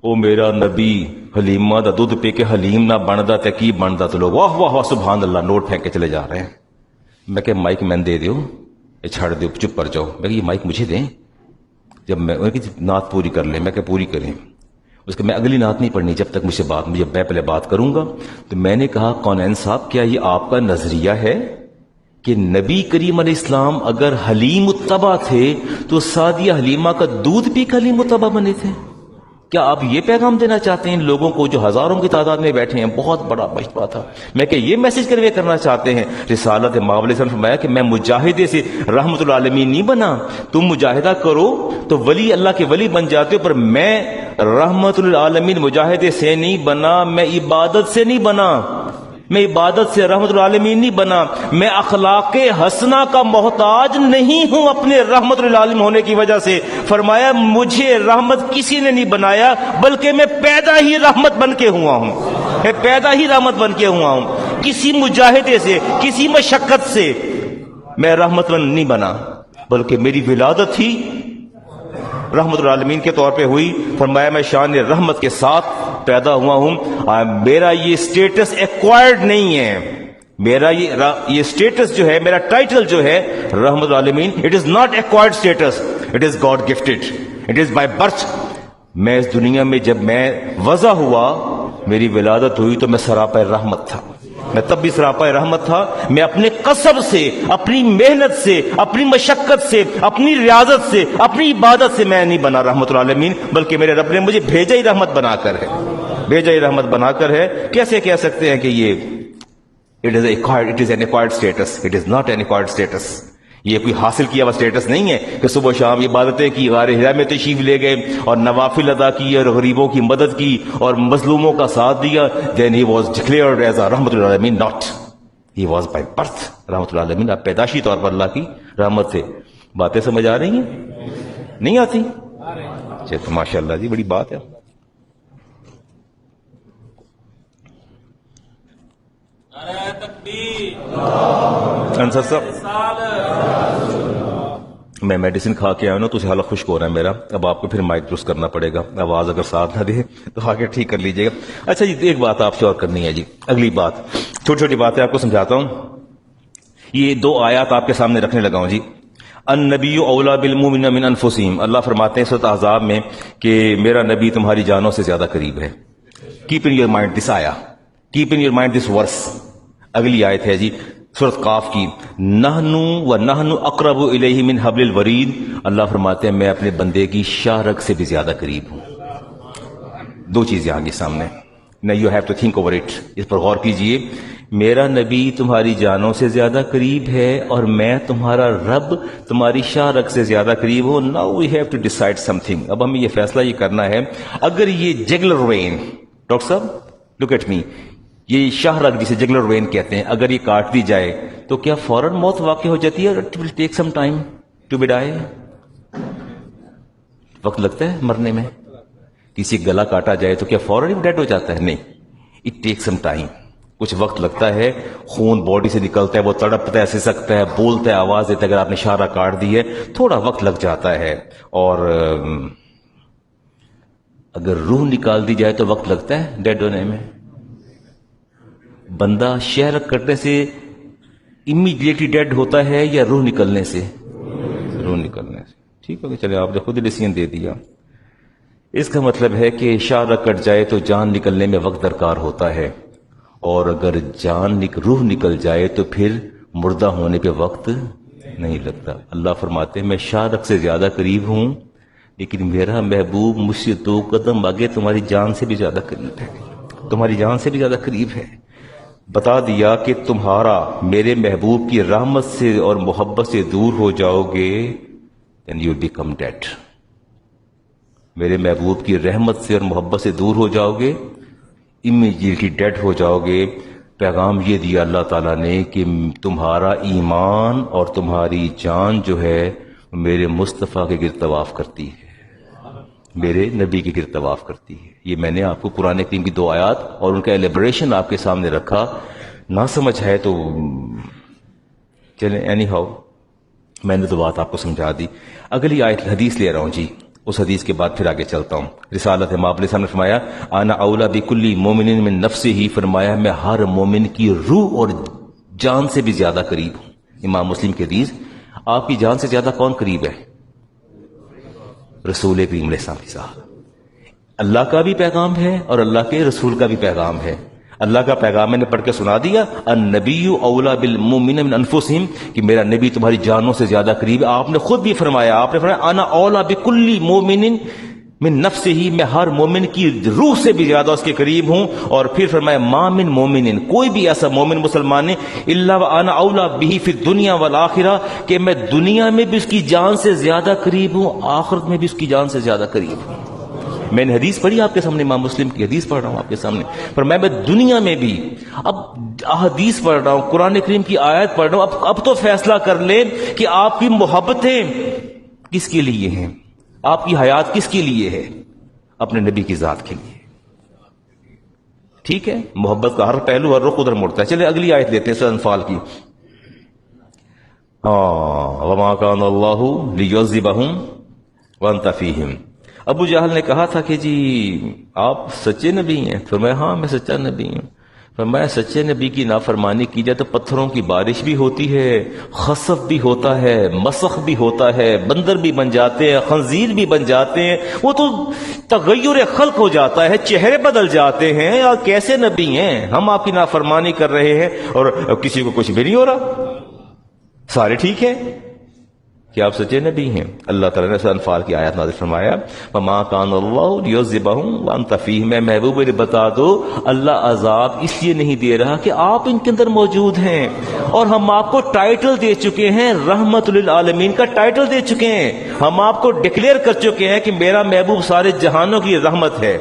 او میرا نبی حلیمہ دا دودھ پی کے حلیم نہ بندا تے کی بندا. تو لوگ واہ واہ واہ سبحان اللہ نوٹ پھینک کے چلے جا رہے ہیں. میں کہ مائک میں دے دیو، یہ چھڑ دیو، چپ کر جاؤ. میں کہ یہ مائک مجھے دیں. جب میں نعت پوری کر لیں، میں کہ پوری کریں. اس کے میں اگلی نعت نہیں پڑھنی جب تک مجھے میں پہلے بات کروں گا. تو میں نے کہا کونین صاحب کیا یہ آپ کا نظریہ ہے کہ نبی کریم علیہ السلام اگر حلیم متبع تھے تو سعدیہ حلیمہ کا دودھ پی کر حلیم متبع بنے تھے؟ کیا آپ یہ پیغام دینا چاہتے ہیں ان لوگوں کو جو ہزاروں کی تعداد میں بیٹھے ہیں؟ بہت بڑا مشورہ تھا. میں کہ یہ میسج کنوے کرنا چاہتے ہیں؟ رسالت ماں علیہ السلام فرمایا کہ میں مجاہدے سے رحمت العالمین نہیں بنا. تم مجاہدہ کرو تو ولی اللہ کے ولی بن جاتے ہو، پر میں رحمت العالمین مجاہدے سے نہیں بنا، میں عبادت سے نہیں بنا، میں عبادت سے رحمت العالمین نہیں بنا. میں اخلاق حسنہ کا محتاج نہیں ہوں اپنے رحمت العالمین ہونے کی وجہ سے. فرمایا مجھے رحمت کسی نے نہیں بنایا بلکہ میں پیدا ہی رحمت بن کے ہوا ہوں. میں پیدا ہی رحمت بن کے ہوا ہوں. کسی مجاہدے سے، کسی مشقت سے میں رحمت نہیں بنا بلکہ میری ولادت ہی رحمت العالمین کے طور پہ ہوئی. فرمایا میں شان رحمت کے ساتھ پیدا ہوا ہوں. میرا یہ سٹیٹس ایکوائرڈ نہیں ہے. میرا یہ سٹیٹس جو ہے، میرا ٹائٹل جو ہے رحمت العالمین، it is not acquired status, it is God gifted, it is by birth. میں اس دنیا میں جب میں وضع ہوا، میری ولادت ہوئی تو میں سراپا رحمت تھا. میں تب بھی سراپا رحمت تھا. میں اپنے قصب سے، اپنی محنت سے، اپنی مشقت سے، اپنی ریاضت سے، اپنی عبادت سے میں نہیں بنا رحمت العالمین، بلکہ میرے رب نے مجھے بھیجا ہی رحمت بنا کر ہے. بھیجا ہی رحمت بنا کر ہے. کیسے کہہ سکتے ہیں کہ یہ it is an acquired status? It is not an acquired status. یہ کوئی حاصل کیا ہوا اسٹیٹس نہیں ہے کہ صبح شام عبادتیں کی، غار حرا میں تشریف لے گئے اور نوافل ادا کی اور غریبوں کی مدد کی اور مظلوموں کا ساتھ دیا. Then he was declared as a رحمت العالمین. Not, he was by birth رحمت العالمین. آپ پیدائشی طور پر اللہ کی رحمت تھے. باتیں سمجھ آ رہی ہیں؟ نہیں آتی؟ ماشاء اللہ جی، بڑی بات ہے. انصر صاحب میں میڈیسن کھا کے آیا ہوں نا تو اسے حالت خشک ہو رہا ہے میرا. اب آپ کو پھر مائک درست کرنا پڑے گا, آواز اگر ساتھ نہ دے تو آگے ٹھیک کر لیجیے گا. اچھا جی, ایک بات آپ سے اور کرنی ہے جی. اگلی بات, چھوٹی چھوٹی باتیں آپ کو سمجھاتا ہوں. یہ 2 آیات آپ کے سامنے رکھنے لگا ہوں جی. النبی اولا بالمؤمنین من انفسہم, اللہ فرماتے ہیں سورۃ احزاب میں کہ میرا نبی تمہاری جانوں سے زیادہ قریب ہے. Keep in your mind this آیا, keep in your mind this verse. اگلی آیت ہے جی سورۃ قاف کی, نحن اقرب الیہ من حبل الورید. اللہ فرماتے ہیں میں اپنے بندے کی شاہ رگ سے بھی زیادہ قریب ہوں. 2 چیزیں آگے سامنے. Now you have to think over it. اس پر غور کیجئے. میرا نبی تمہاری جانوں سے زیادہ قریب ہے اور میں تمہارا رب تمہاری شاہ رگ سے زیادہ قریب ہوں. Now we have to decide something. اب ہمیں یہ فیصلہ یہ کرنا ہے, اگر یہ جگلر وین, ڈاکٹر صاحب look at me, یہ شاہ رگ جسے جگلر وین کہتے ہیں, اگر یہ کاٹ دی جائے تو کیا فوراً موت واقع ہو جاتی ہے؟ It will take some time to be die. وقت لگتا ہے مرنے میں. کسی گلا کاٹا جائے تو کیا فوراً ڈیڈ ہو جاتا ہے؟ نہیں, اٹ ٹیک سم ٹائم. کچھ وقت لگتا ہے, خون باڈی سے نکلتا ہے, وہ تڑپتا ہے, سسکتا ہے, بولتا ہے, آواز دیتا ہے. اگر آپ نے شارہ کاٹ دی ہے تھوڑا وقت لگ جاتا ہے. اور اگر روح نکال دی جائے تو وقت لگتا ہے ڈیڈ ہونے میں. بندہ شہر کٹنے سے امیڈیٹلی ڈیڈ ہوتا ہے یا روح نکلنے سے؟ روح نکلنے سے. ٹھیک ہو گیا, چلے آپ نے خود ڈیسیژن دے دیا. اس کا مطلب ہے کہ شاہ کٹ جائے تو جان نکلنے میں وقت درکار ہوتا ہے, اور اگر روح نکل جائے تو پھر مردہ ہونے پہ وقت نہیں لگتا. اللہ فرماتے ہیں میں شاہ رگ سے زیادہ قریب ہوں, لیکن میرا محبوب مجھ سے 2 قدم آگے تمہاری جان سے بھی زیادہ قریب ہے. تمہاری جان سے بھی زیادہ قریب ہے. بتا دیا کہ تمہارا میرے محبوب کی رحمت سے اور محبت سے دور ہو جاؤ گے, then you become dead. میرے محبوب کی رحمت سے اور محبت سے دور ہو جاؤ گے, امیڈیٹلی ڈیڈ ہو جاؤ گے. پیغام یہ دیا اللہ تعالیٰ نے کہ تمہارا ایمان اور تمہاری جان جو ہے میرے مصطفیٰ کے گرد طواف کرتی ہے, میرے نبی کے گرد طواف کرتی ہے. یہ میں نے آپ کو قرآن کریم کی 2 آیات اور ان کا ایلیبریشن آپ کے سامنے رکھا. نہ سمجھ ہے تو چلیں, اینی ہاؤ میں نے تو بات آپ کو سمجھا دی. اگلی آیت حدیث لے رہا ہوں جی, اس حدیث کے بعد پھر آگے چلتا ہوں. رسالت امام علیہ السلام نے فرمایا انا اولا بکل مومن من نفسہ, فرمایا میں ہر مومن کی روح اور جان سے بھی زیادہ قریب ہوں. امام مسلم کی حدیث. آپ کی جان سے زیادہ کون قریب ہے؟ رسول کریم علیہ السلام کے ساتھ. اللہ کا بھی پیغام ہے اور اللہ کے رسول کا بھی پیغام ہے. اللہ کا پیغام میں نے پڑھ کے سنا دیا, النبی اولا بالمؤمنین من انفسہم, کہ میرا نبی تمہاری جانوں سے زیادہ قریب ہے. آپ نے خود بھی فرمایا, آپ نے فرمایا انا اولا بکل مومن من نفسہ, میں ہر مومن کی روح سے بھی زیادہ اس کے قریب ہوں. اور پھر فرمایا ما من مومن, کوئی بھی ایسا مومن مسلمان نہیں, الا وانا اولا بہ فی الدنیا والآخرہ, کہ میں دنیا میں بھی اس کی جان سے زیادہ قریب ہوں, آخرت میں بھی اس کی جان سے زیادہ قریب ہوں. میں نے حدیث پڑھی آپ کے سامنے, امام مسلم کی حدیث پڑھ رہا ہوں آپ کے سامنے, پر میں دنیا میں بھی اب حدیث پڑھ رہا ہوں, قرآن کریم کی آیت پڑھ رہا ہوں. اب تو فیصلہ کر لیں کہ آپ کی محبتیں کس کے لیے ہیں, آپ کی حیات کس کے لیے ہے؟ اپنے نبی کی ذات کے لیے. ٹھیک ہے, محبت کا ہر پہلو ہر رخ ادھر مڑتا ہے. چلے اگلی آیت لیتے ہیں سورہ انفال کی. وما كان اللہ لیعذبہم وانت فیہم. ابو جہل نے کہا تھا کہ جی آپ سچے نبی ہیں؟ فرمایا ہاں میں سچا نبی ہوں. فرمایا سچے نبی کی نافرمانی کی جائے تو پتھروں کی بارش بھی ہوتی ہے, خسف بھی ہوتا ہے, مسخ بھی ہوتا ہے, بندر بھی بن جاتے ہیں, خنزیر بھی بن جاتے ہیں. وہ تو تغیر خلق ہو جاتا ہے, چہرے بدل جاتے ہیں. یا کیسے نبی ہیں ہم آپ کی نافرمانی کر رہے ہیں اور کسی کو کچھ بھی نہیں ہو رہا, سارے ٹھیک ہیں. کہ آپ سچے نبی ہیں. اللہ تعالیٰ نے سورہ انفال کی آیات نازل فرمایا وما كان اللہ لیعذبہم وانت فیہم, میں محبوب نے بتا دو اللہ عذاب اس لیے نہیں دے رہا کہ آپ ان کے اندر موجود ہیں, اور ہم آپ کو ٹائٹل دے چکے ہیں, رحمت للعالمین کا ٹائٹل دے چکے ہیں. ہم آپ کو ڈکلیئر کر چکے ہیں کہ میرا محبوب سارے جہانوں کی رحمت ہے.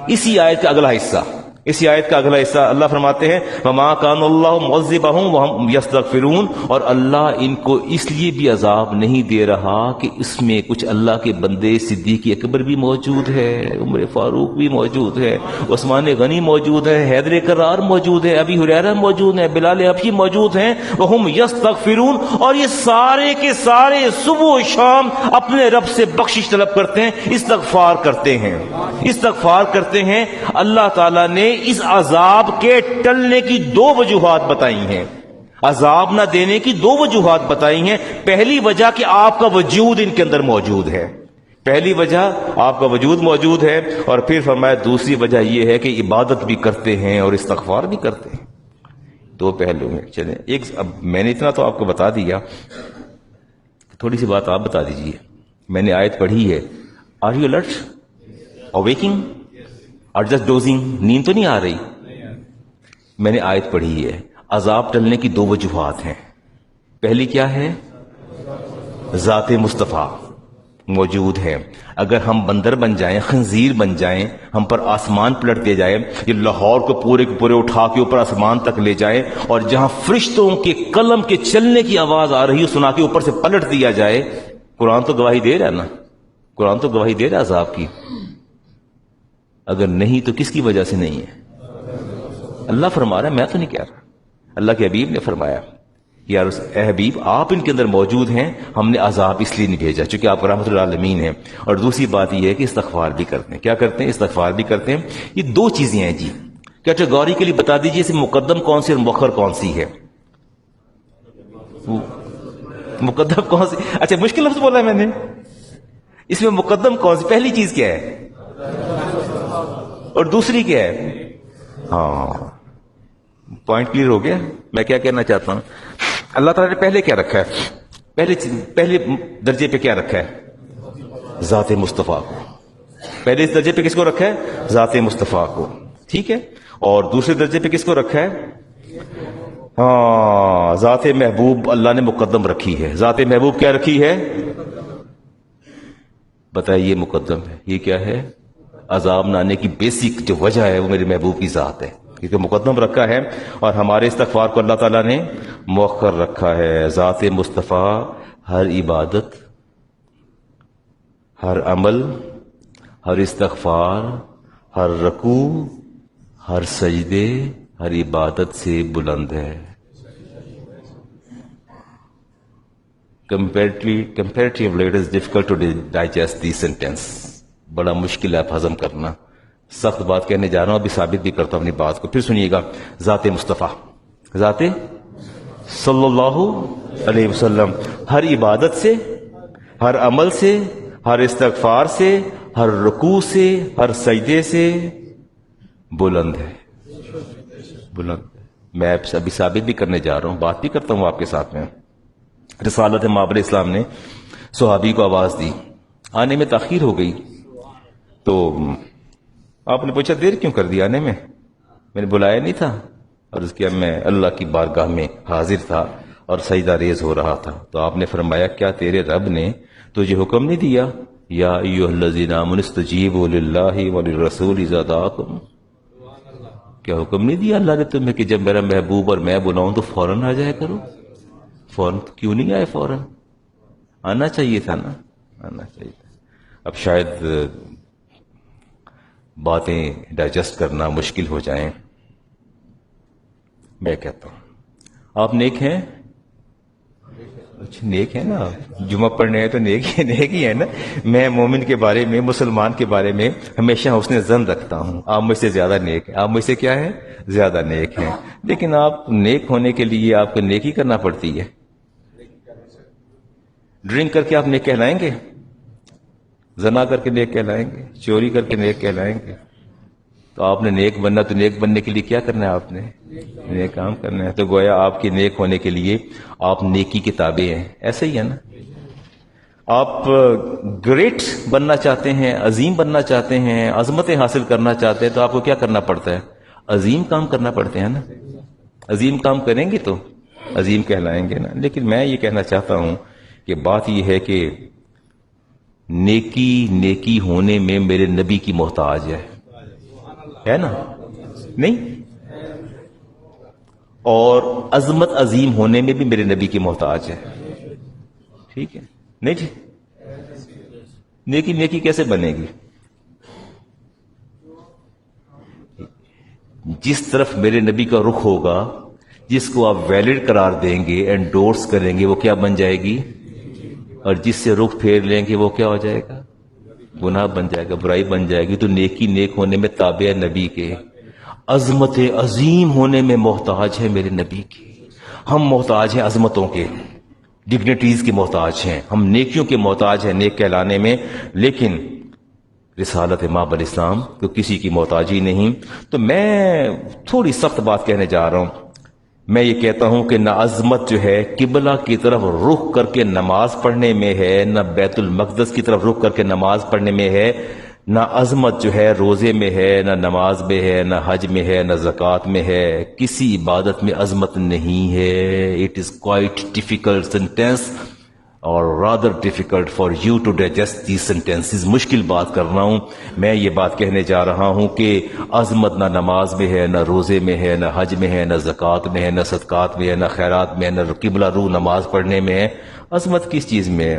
اسی آیت کا اگلا حصہ اسی آیت کا اگلا حصہ اللہ فرماتے ہیں وَمَا كَانَ اللَّهُ مُعَذِّبَهُمْ وَهُمْ يَسْتَغْفِرُونَ، اور اللہ ان کو اس لیے بھی عذاب نہیں دے رہا کہ اس میں کچھ اللہ کے بندے صدیق اکبر بھی موجود ہے، عمر فاروق بھی موجود ہے، عثمان غنی موجود ہے، حیدر کرار موجود ہے، ابی ہریرہ موجود ہیں، بلال حبشی موجود ہیں، وَهُمْ يَسْتَغْفِرُونَ، اور یہ سارے کے سارے صبح و شام اپنے رب سے بخشش طلب کرتے ہیں، استغفار کرتے ہیں، استغفار کرتے ہیں۔ اللہ تعالیٰ نے اس عذاب کے ٹلنے کی دو وجوہات بتائی ہیں، عذاب نہ دینے کی دو وجوہات بتائی ہیں۔ پہلی وجہ کہ آپ کا وجود ان کے اندر موجود ہے، پہلی وجہ آپ کا وجود موجود ہے، اور پھر فرمایا دوسری وجہ یہ ہے کہ عبادت بھی کرتے ہیں اور استغفار بھی کرتے ہیں۔ دو پہلو ہیں۔ چلیں ایک، اب میں نے اتنا تو آپ کو بتا دیا، تھوڑی سی بات آپ بتا دیجئے۔ میں نے آیت پڑھی ہے، آر یو الرٹ اویکنگ اور جسٹ ڈوزنگ؟ نیند تو نہیں آ رہی؟ میں نے آیت پڑھی ہے، عذاب ٹلنے کی دو وجوہات ہیں۔ پہلی کیا ہے؟ ذات مصطفیٰ موجود ہے۔ اگر ہم بندر بن جائیں، خنزیر بن جائیں، ہم پر آسمان پلٹ دے جائے، یہ لاہور کو پورے کے پورے اٹھا کے اوپر آسمان تک لے جائے، اور جہاں فرشتوں کے قلم کے چلنے کی آواز آ رہی ہے سنا کے اوپر سے پلٹ دیا جائے، قرآن تو گواہی دے رہا ہے نا، قرآن تو گواہی دے رہا ہے عذاب کی۔ اگر نہیں تو کس کی وجہ سے نہیں ہے؟ اللہ فرما رہا ہے، میں تو نہیں کہہ رہا، اللہ کے حبیب نے فرمایا یار اے حبیب آپ ان کے اندر موجود ہیں، ہم نے عذاب اس لیے نہیں بھیجا چونکہ آپ رحمت اللہ عالمین ہیں۔ اور دوسری بات یہ ہے کہ استغفار بھی کرتے ہیں۔ کیا کرتے ہیں؟ استغفار بھی کرتے ہیں۔ یہ دو چیزیں ہیں جی۔ کیٹیگوری کے لیے بتا دیجیے اس میں مقدم کون سی اور مؤخر کون سی ہے؟ مقدم کون سی؟ اچھا مشکل لفظ بولا ہے میں نے، اس میں مقدم کون سی؟ پہلی چیز کیا ہے اور دوسری کیا ہے؟ ہاں پوائنٹ کلیئر ہو گیا میں کیا کہنا چاہتا ہوں۔ اللہ تعالیٰ نے پہلے کیا رکھا ہے؟ پہلے درجے پہ کیا رکھا ہے؟ ذات مصطفیٰ کو۔ پہلے اس درجے پہ کس کو رکھا ہے؟ ذات مصطفیٰ کو، ٹھیک ہے۔ اور دوسرے درجے پہ کس کو رکھا ہے؟ ہاں ذات محبوب اللہ نے مقدم رکھی ہے۔ ذات محبوب کیا رکھی ہے؟ بتائیے مقدم ہے، یہ کیا ہے؟ عذاب نہ آنے کی بیسک جو وجہ ہے وہ میرے محبوب کی ذات ہے، کیونکہ مقدم رکھا ہے، اور ہمارے استغفار کو اللہ تعالیٰ نے مؤخر رکھا ہے۔ ذات مصطفیٰ ہر عبادت، ہر عمل، ہر استغفار، ہر رکوع، ہر سجدے، ہر عبادت سے بلند ہے۔ Comparatively it is difficult to digest this sentence. بڑا مشکل ہے ہضم کرنا، سخت بات کہنے جا رہا ہوں، ابھی ثابت بھی کرتا ہوں اپنی بات کو، پھر سنیے گا۔ ذات مصطفیٰ، ذات صلی اللہ علیہ وسلم ہر عبادت سے، ہر عمل سے، ہر استغفار سے، ہر رکوع سے، ہر سجدے سے بلند ہے، بلند ہے۔ میں ابھی ثابت بھی کرنے جا رہا ہوں، بات بھی کرتا ہوں آپ کے ساتھ میں۔ رسالت مآب علیہ السلام نے صحابی کو آواز دی، آنے میں تاخیر ہو گئی، تو آپ نے پوچھا دیر کیوں کر دی آنے میں نے بلایا نہیں تھا؟ اور اس کیا میں اللہ کی بارگاہ میں حاضر تھا اور سجدہ ریز ہو رہا تھا۔ تو آپ نے فرمایا کیا تیرے رب نے تجھے حکم نہیں دیا یا ایھا الذین آمنوا استجیبوا للہ وللرسول اذا دعاکم؟ کیا حکم نہیں دیا اللہ نے تمہیں کہ جب میرا محبوب اور میں بلاؤں تو فوراً آ جایا کرو؟ فوراً کیوں نہیں آئے؟ فوراً آنا چاہیے تھا نا، آنا چاہیے تھا۔ اب شاید باتیں ڈائجسٹ کرنا مشکل ہو جائیں، میں کہتا ہوں آپ نیک ہیں، نیک ہیں نا، جمعہ پڑھنے ہیں تو نیک ہی ہے نا۔ میں مومن کے بارے میں، مسلمان کے بارے میں ہمیشہ حسن ظن رکھتا ہوں، آپ مجھ سے زیادہ نیک ہیں، آپ مجھ سے کیا ہے؟ زیادہ نیک ہیں۔ لیکن آپ نیک ہونے کے لیے آپ کو نیکی کرنا پڑتی ہے۔ ڈرنک کر کے آپ نیک کہلائیں گے؟ زنا کر کے نیک کہلائیں گے؟ چوری کر کے نیک کہلائیں گے؟ تو آپ نے نیک بننا، تو نیک بننے کے لیے کیا کرنا ہے؟ آپ نے نیک کام کرنا ہے۔ تو گویا آپ کے نیک ہونے کے لیے آپ نیکی کے تابع ہیں، ایسا ہی ہے نا۔ آپ گریٹ بننا چاہتے ہیں، عظیم بننا چاہتے ہیں، عظمتیں حاصل کرنا چاہتے ہیں، تو آپ کو کیا کرنا پڑتا ہے؟ عظیم کام کرنا پڑتے ہیں نا۔ عظیم کام کریں گے تو عظیم کہلائیں گے نا۔ لیکن میں یہ کہنا چاہتا ہوں کہ بات یہ ہے کہ نیکی ہونے میں میرے نبی کی محتاج ہے نا۔ نہیں؟ اور عظمت عظیم ہونے میں بھی میرے نبی کی محتاج ہے. ٹھیک ہے نہیں جی؟ نیکی نیکی کیسے بنے گی؟ جس طرف میرے نبی کا رخ ہوگا، جس کو آپ ویلڈ قرار دیں گے، انڈورس کریں گے، وہ کیا بن جائے گی؟ اور جس سے رخ پھیر لیں گے وہ کیا ہو جائے گا؟ گناہ بن جائے گا، برائی بن جائے گی. تو نیکی نیک ہونے میں تابع نبی کے، عظمت عظیم ہونے میں محتاج ہے میرے نبی کی. ہم محتاج ہیں عظمتوں کے، ڈگنیٹیز کے محتاج ہیں، ہم نیکیوں کے محتاج ہیں نیک کہلانے میں، لیکن رسالت ماب الاسلام تو کسی کی محتاجی نہیں. تو میں تھوڑی سخت بات کہنے جا رہا ہوں. میں یہ کہتا ہوں کہ نہ عظمت جو ہے قبلہ کی طرف رخ کر کے نماز پڑھنے میں ہے، نہ بیت المقدس کی طرف رخ کر کے نماز پڑھنے میں ہے، نہ عظمت جو ہے روزے میں ہے، نہ نماز میں ہے، نہ حج میں ہے، نہ زکوٰۃ میں ہے. کسی عبادت میں عظمت نہیں ہے. It is quite difficult sentence اور rather difficult for you to digest these sentences. مشکل بات کر رہا ہوں. میں یہ بات کہنے جا رہا ہوں کہ عظمت نہ نماز میں ہے، نہ روزے میں ہے، نہ حج میں ہے، نہ زکوٰۃ میں ہے، نہ صدقات میں ہے، نہ خیرات میں ہے، نہ قبلہ رو نماز پڑھنے میں ہے. عظمت کس چیز میں ہے؟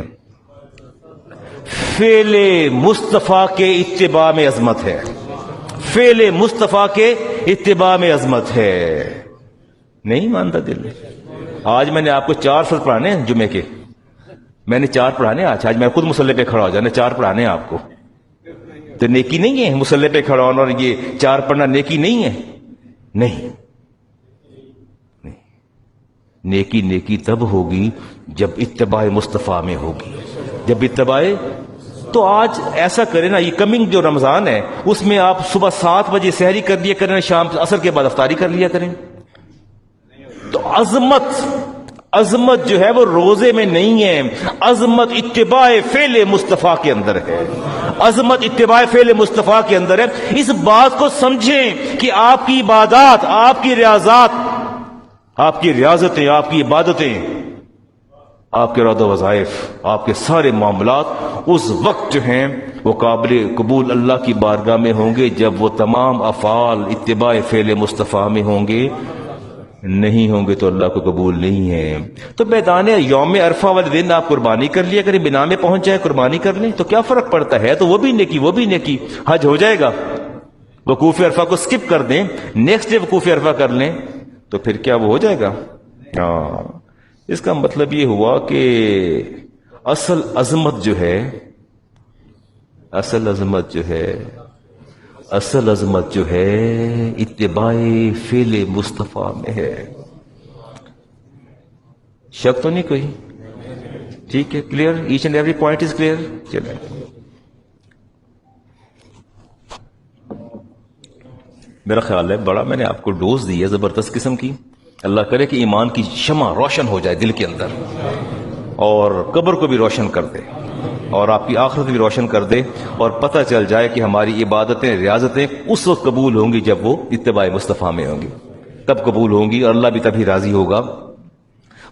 فعل مصطفیٰ کے اتباع میں عظمت ہے. فعل مصطفیٰ کے اتباع میں عظمت ہے. نہیں مانتا دل؟ آج میں نے آپ کو 4 فرض پڑھانے ہیں جمعے کے. میں نے 4 پڑھانے آج میں خود مصلی پہ کھڑا ہو جانا. 4 پڑھانے آپ کو تو نیکی نہیں ہے مصلی پہ کھڑا ہونا اور یہ 4 پڑھنا نیکی نہیں ہے. نہیں، نیکی نیکی تب ہوگی جب اتباع مصطفیٰ میں ہوگی. جب اتباع، تو آج ایسا کریں نا، یہ کمنگ جو رمضان ہے اس میں آپ صبح 7 بجے سحری کر لیا کریں، شام عصر کے بعد افطاری کر لیا کریں. تو عظمت جو ہے وہ روزے میں نہیں ہے، عظمت اتباع فعل مصطفیٰ کے اندر ہے. عظمت اتباع فعل مصطفیٰ کے اندر ہے. اس بات کو سمجھیں کہ آپ کی عبادات، آپ کی ریاضات، آپ کی ریاضتیں، آپ کی عبادتیں، آپ کے رد و وظائف، آپ کے سارے معاملات اس وقت جو ہیں وہ قابل قبول اللہ کی بارگاہ میں ہوں گے جب وہ تمام افعال اتباع فعل مصطفیٰ میں ہوں گے. نہیں ہوں گے تو اللہ کو قبول نہیں ہے. تو میدان یوم عرفہ والے دن آپ قربانی کر لیا کریں، بنا میں پہنچ جائے قربانی کر لیں، تو کیا فرق پڑتا ہے؟ تو وہ بھی نیکی، وہ بھی نیکی. حج ہو جائے گا. وقوف عرفہ کو سکپ کر دیں، نیکسٹ ڈے وقوف عرفہ کر لیں، تو پھر کیا وہ ہو جائے گا؟ اس کا مطلب یہ ہوا کہ اصل عظمت جو ہے، اصل عظمت جو ہے اتباع فعل مصطفیٰ میں ہے. شک تو نہیں کوئی؟ ٹھیک ہے، clear? Each and every point is clear. چلیں، میرا خیال ہے بڑا میں نے آپ کو ڈوز دی ہے زبردست قسم کی. اللہ کرے کہ ایمان کی شمع روشن ہو جائے دل کے اندر، اور قبر کو بھی روشن کر دے، اور آپ کی آخرت بھی روشن کر دے، اور پتہ چل جائے کہ ہماری عبادتیں، ریاضتیں اس وقت قبول ہوں گی جب وہ اتباع مصطفیٰ میں ہوں گی. تب قبول ہوں گی اور اللہ بھی تبھی راضی ہوگا.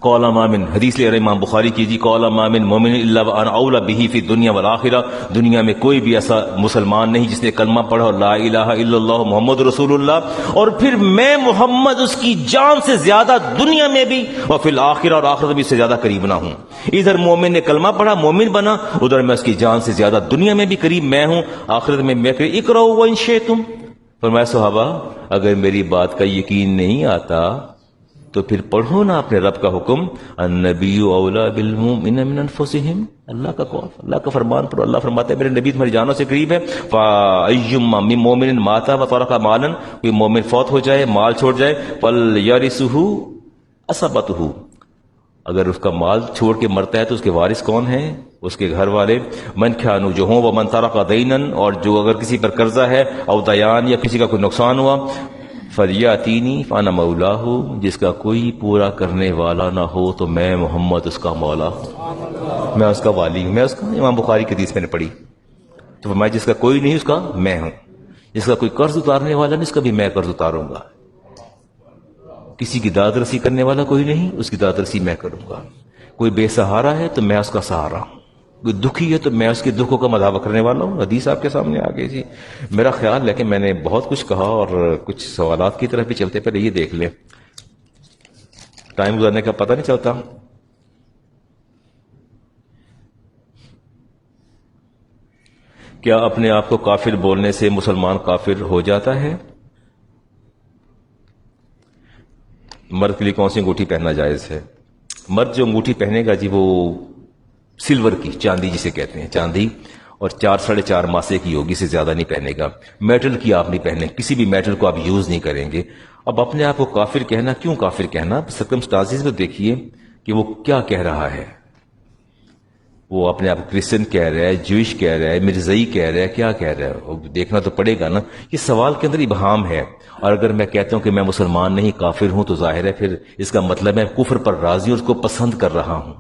قول ما من، حدیث لے رہے امام بخاری کی جی، قول ما من مومن الا وانا اولی به فی الدنیا والآخرہ. دنیا میں کوئی بھی ایسا مسلمان نہیں جس نے کلمہ پڑھا لا الہ الا اللہ محمد رسول اللہ، اور پھر میں محمد اس کی جان سے زیادہ دنیا میں بھی اور فی الآخرہ، اور آخرت بھی اس سے زیادہ قریب نہ ہوں. ادھر مومن نے کلمہ پڑھا، مومن بنا، ادھر میں اس کی جان سے زیادہ دنیا میں بھی قریب میں ہوں، آخرت میں میں قریب. اقرؤوا وان شئتم. فرمایا صحابہ اگر میری بات کا یقین نہیں آتا تو پھر پڑھو نا اپنے رب کا حکم، النبی اولا بالمؤمنین من انفسہم. اللہ کا قول، اللہ کا فرمان پڑھو. اللہ فرماتا ہے میرے نبی تمہاری جانوں سے قریب ہے. فَأَيُّمَّا مِن مُؤْمِنٍ مَاتَ وَتَرَكَ مَالًا، کوئی مومن فوت ہو جائے، مال چھوڑ جائے، فَلْيَرِثْهُ عَصَبَتُهُ، اگر اس کا مال چھوڑ کے مرتا ہے تو اس کے وارث کون ہیں؟ اس کے گھر والے. من کھانو جو ہوں، ومن ترک دینا، اور جو اگر کسی پر قرضہ ہے، او دیان، یا کسی کا کوئی نقصان ہوا، فلیاتینی فانا مولاہ، جس کا کوئی پورا کرنے والا نہ ہو تو میں محمد اس کا مولا ہوں، میں اس کا والی ہوں، میں اس کا. امام بخاری کی حدیث میں نے پڑھی. تو فرمایا جس کا کوئی نہیں اس کا میں ہوں، جس کا کوئی قرض اتارنے والا نہیں اس کا بھی میں قرض اتاروں گا. کسی کی داد رسی کرنے والا کوئی نہیں، اس کی داد رسی میں کروں گا. کوئی بے سہارا ہے تو میں اس کا سہارا ہوں. دکھی ہے تو میں اس کے دکھوں کا مداوع کرنے والا ہوں. حدیث آپ کے سامنے آ گئی جی. میرا خیال ہے کہ میں نے بہت کچھ کہا اور کچھ سوالات کی طرف بھی چلتے. پہلے یہ دیکھ لیں, ٹائم گزرنے کا پتہ نہیں چلتا. کیا اپنے آپ کو کافر بولنے سے مسلمان کافر ہو جاتا ہے؟ مرد کے لیے کون سی انگوٹھی پہننا جائز ہے؟ مرد جو انگوٹھی پہنے گا جی وہ سلور کی, چاندی جسے کہتے ہیں, چاندی اور 4.5 ماسے کی ہوگی, سے زیادہ نہیں پہنے گا. میٹل کی آپ نہیں پہنے, کسی بھی میٹل کو آپ یوز نہیں کریں گے. اب اپنے آپ کو کافر کہنا, کیوں کافر کہنا؟ سرکمسٹانسز میں دیکھیے کہ وہ کیا کہہ رہا ہے. وہ اپنے آپ کرسچن کہہ رہا ہے, جوئش کہہ رہا ہے, مرزائی کہہ رہا ہے, کیا کہہ رہا ہے؟ دیکھنا تو پڑے گا نا. یہ سوال کے اندر ابہام ہے. اور اگر میں کہتا ہوں کہ میں مسلمان نہیں کافر ہوں تو ظاہر ہے پھر اس کا مطلب میں کفر پر راضی ہوں, اس کو پسند کر رہا ہوں.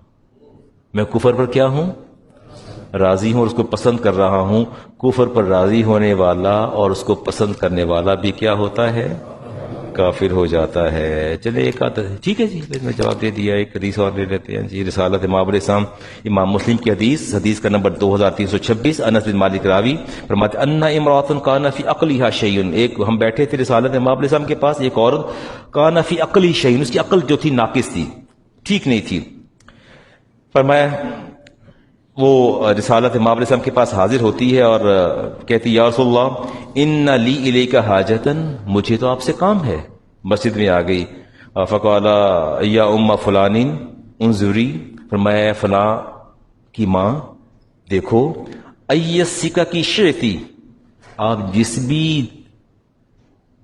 میں کفر پر کیا ہوں؟ راضی ہوں اور اس کو پسند کر رہا ہوں. کفر پر راضی ہونے والا اور اس کو پسند کرنے والا بھی کیا ہوتا ہے؟ کافر ہو جاتا ہے. چلے ایک آدھ ٹھیک ہے جی, میں جواب دے دیا. ایک حدیث اور لے لیتے ہیں جی. رسالت امام الاسلام امام مسلم کی حدیث کا نمبر 2326. انس بن مالک راوی فرماتے ان امرأۃ کان فی عقلها شیء. ایک ہم بیٹھے تھے رسالت امام الاسلام کے پاس, ایک عورت کان فی عقلی شیء, اس کی عقل جو تھی ناقص تھی, ٹھیک نہیں تھی. فرمایا وہ رسالت امام علیہ السلام کے پاس حاضر ہوتی ہے اور کہتی یا رسول اللہ ان لی الیک حاجتن, مجھے تو آپ سے کام ہے. مسجد میں آ گئی. فقال یا ام فلان انظری, فرمایا فلاں کی ماں دیکھو, ایسکا کی شیتی, آپ جس بھی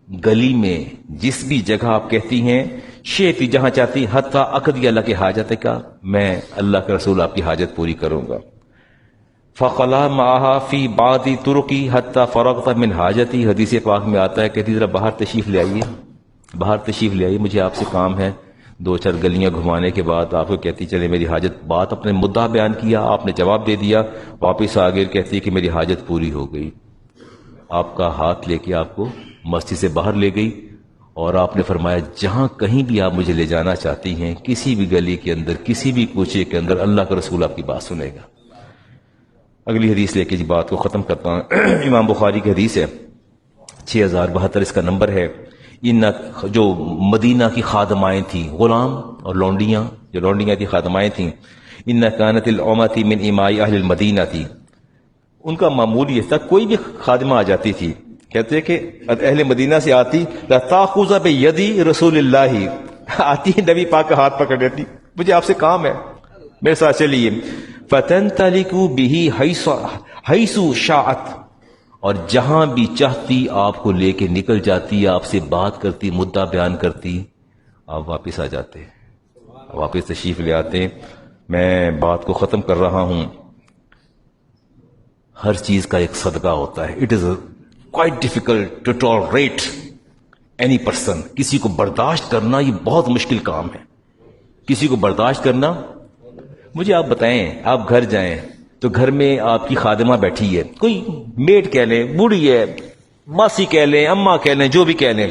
گلی میں جس بھی جگہ آپ کہتی ہیں شیتی, جہاں چاہتی, حتی اقضی اللہ کی حاجت کا, میں اللہ کے رسول آپ کی حاجت پوری کروں گا. فقلا معها فی بعض طرقی حتی فرغت من حاجتی. حدیث پاک میں آتا ہے کہ ذرا باہر تشریف لے آئیے, باہر تشریف لے آئیے, مجھے آپ سے کام ہے. 2-4 گلیاں گھمانے کے بعد آپ کو کہتی چلے میری حاجت, بات اپنے مدعا بیان کیا, آپ نے جواب دے دیا, واپس آگے کہتی کہ میری حاجت پوری ہو گئی. آپ کا ہاتھ لے کے آپ کو مسجد سے باہر لے گئی اور آپ نے فرمایا جہاں کہیں بھی آپ مجھے لے جانا چاہتی ہیں, کسی بھی گلی کے اندر, کسی بھی کوچے کے اندر, اللہ کا رسول آپ کی بات سنے گا. اگلی حدیث لے کے جی بات کو ختم کرتا ہوں. امام بخاری کی حدیث ہے 6072, اس کا نمبر ہے. ان جو مدینہ کی خادمائیں تھیں, غلام اور لونڈیاں, جو لونڈیاں تھی خادمائیں تھیں, ان کانت الامۃ من اماء اہل المدینہ تھی. ان کا معمول یہ تھا, کوئی بھی خادمہ آ جاتی تھی, کہتے کہ اہل مدینہ سے آتی, لتاخذ بیدی رسول اللہ, آتی نبی پاک کا ہاتھ پکڑ لیتی, مجھے آپ سے کام ہے, میرے ساتھ چلیے. فتنطلق به حیث شاءت, اور جہاں بھی چاہتی آپ کو لے کے نکل جاتی, آپ سے بات کرتی, مدعا بیان کرتی, آپ واپس آ جاتے, واپس تشریف لے آتے. میں بات کو ختم کر رہا ہوں. ہر چیز کا ایک صدقہ ہوتا ہے. It is quite difficult to tolerate any person. کسی کو برداشت کرنا یہ بہت مشکل کام ہے. کسی کو برداشت کرنا, مجھے آپ بتائیں, آپ گھر جائیں تو گھر میں آپ کی خادمہ بیٹھی ہے, کوئی میڈ کہہ لیں, بوڑھی ہے, ماسی کہہ لیں, اماں کہہ لیں, جو بھی کہہ لیں,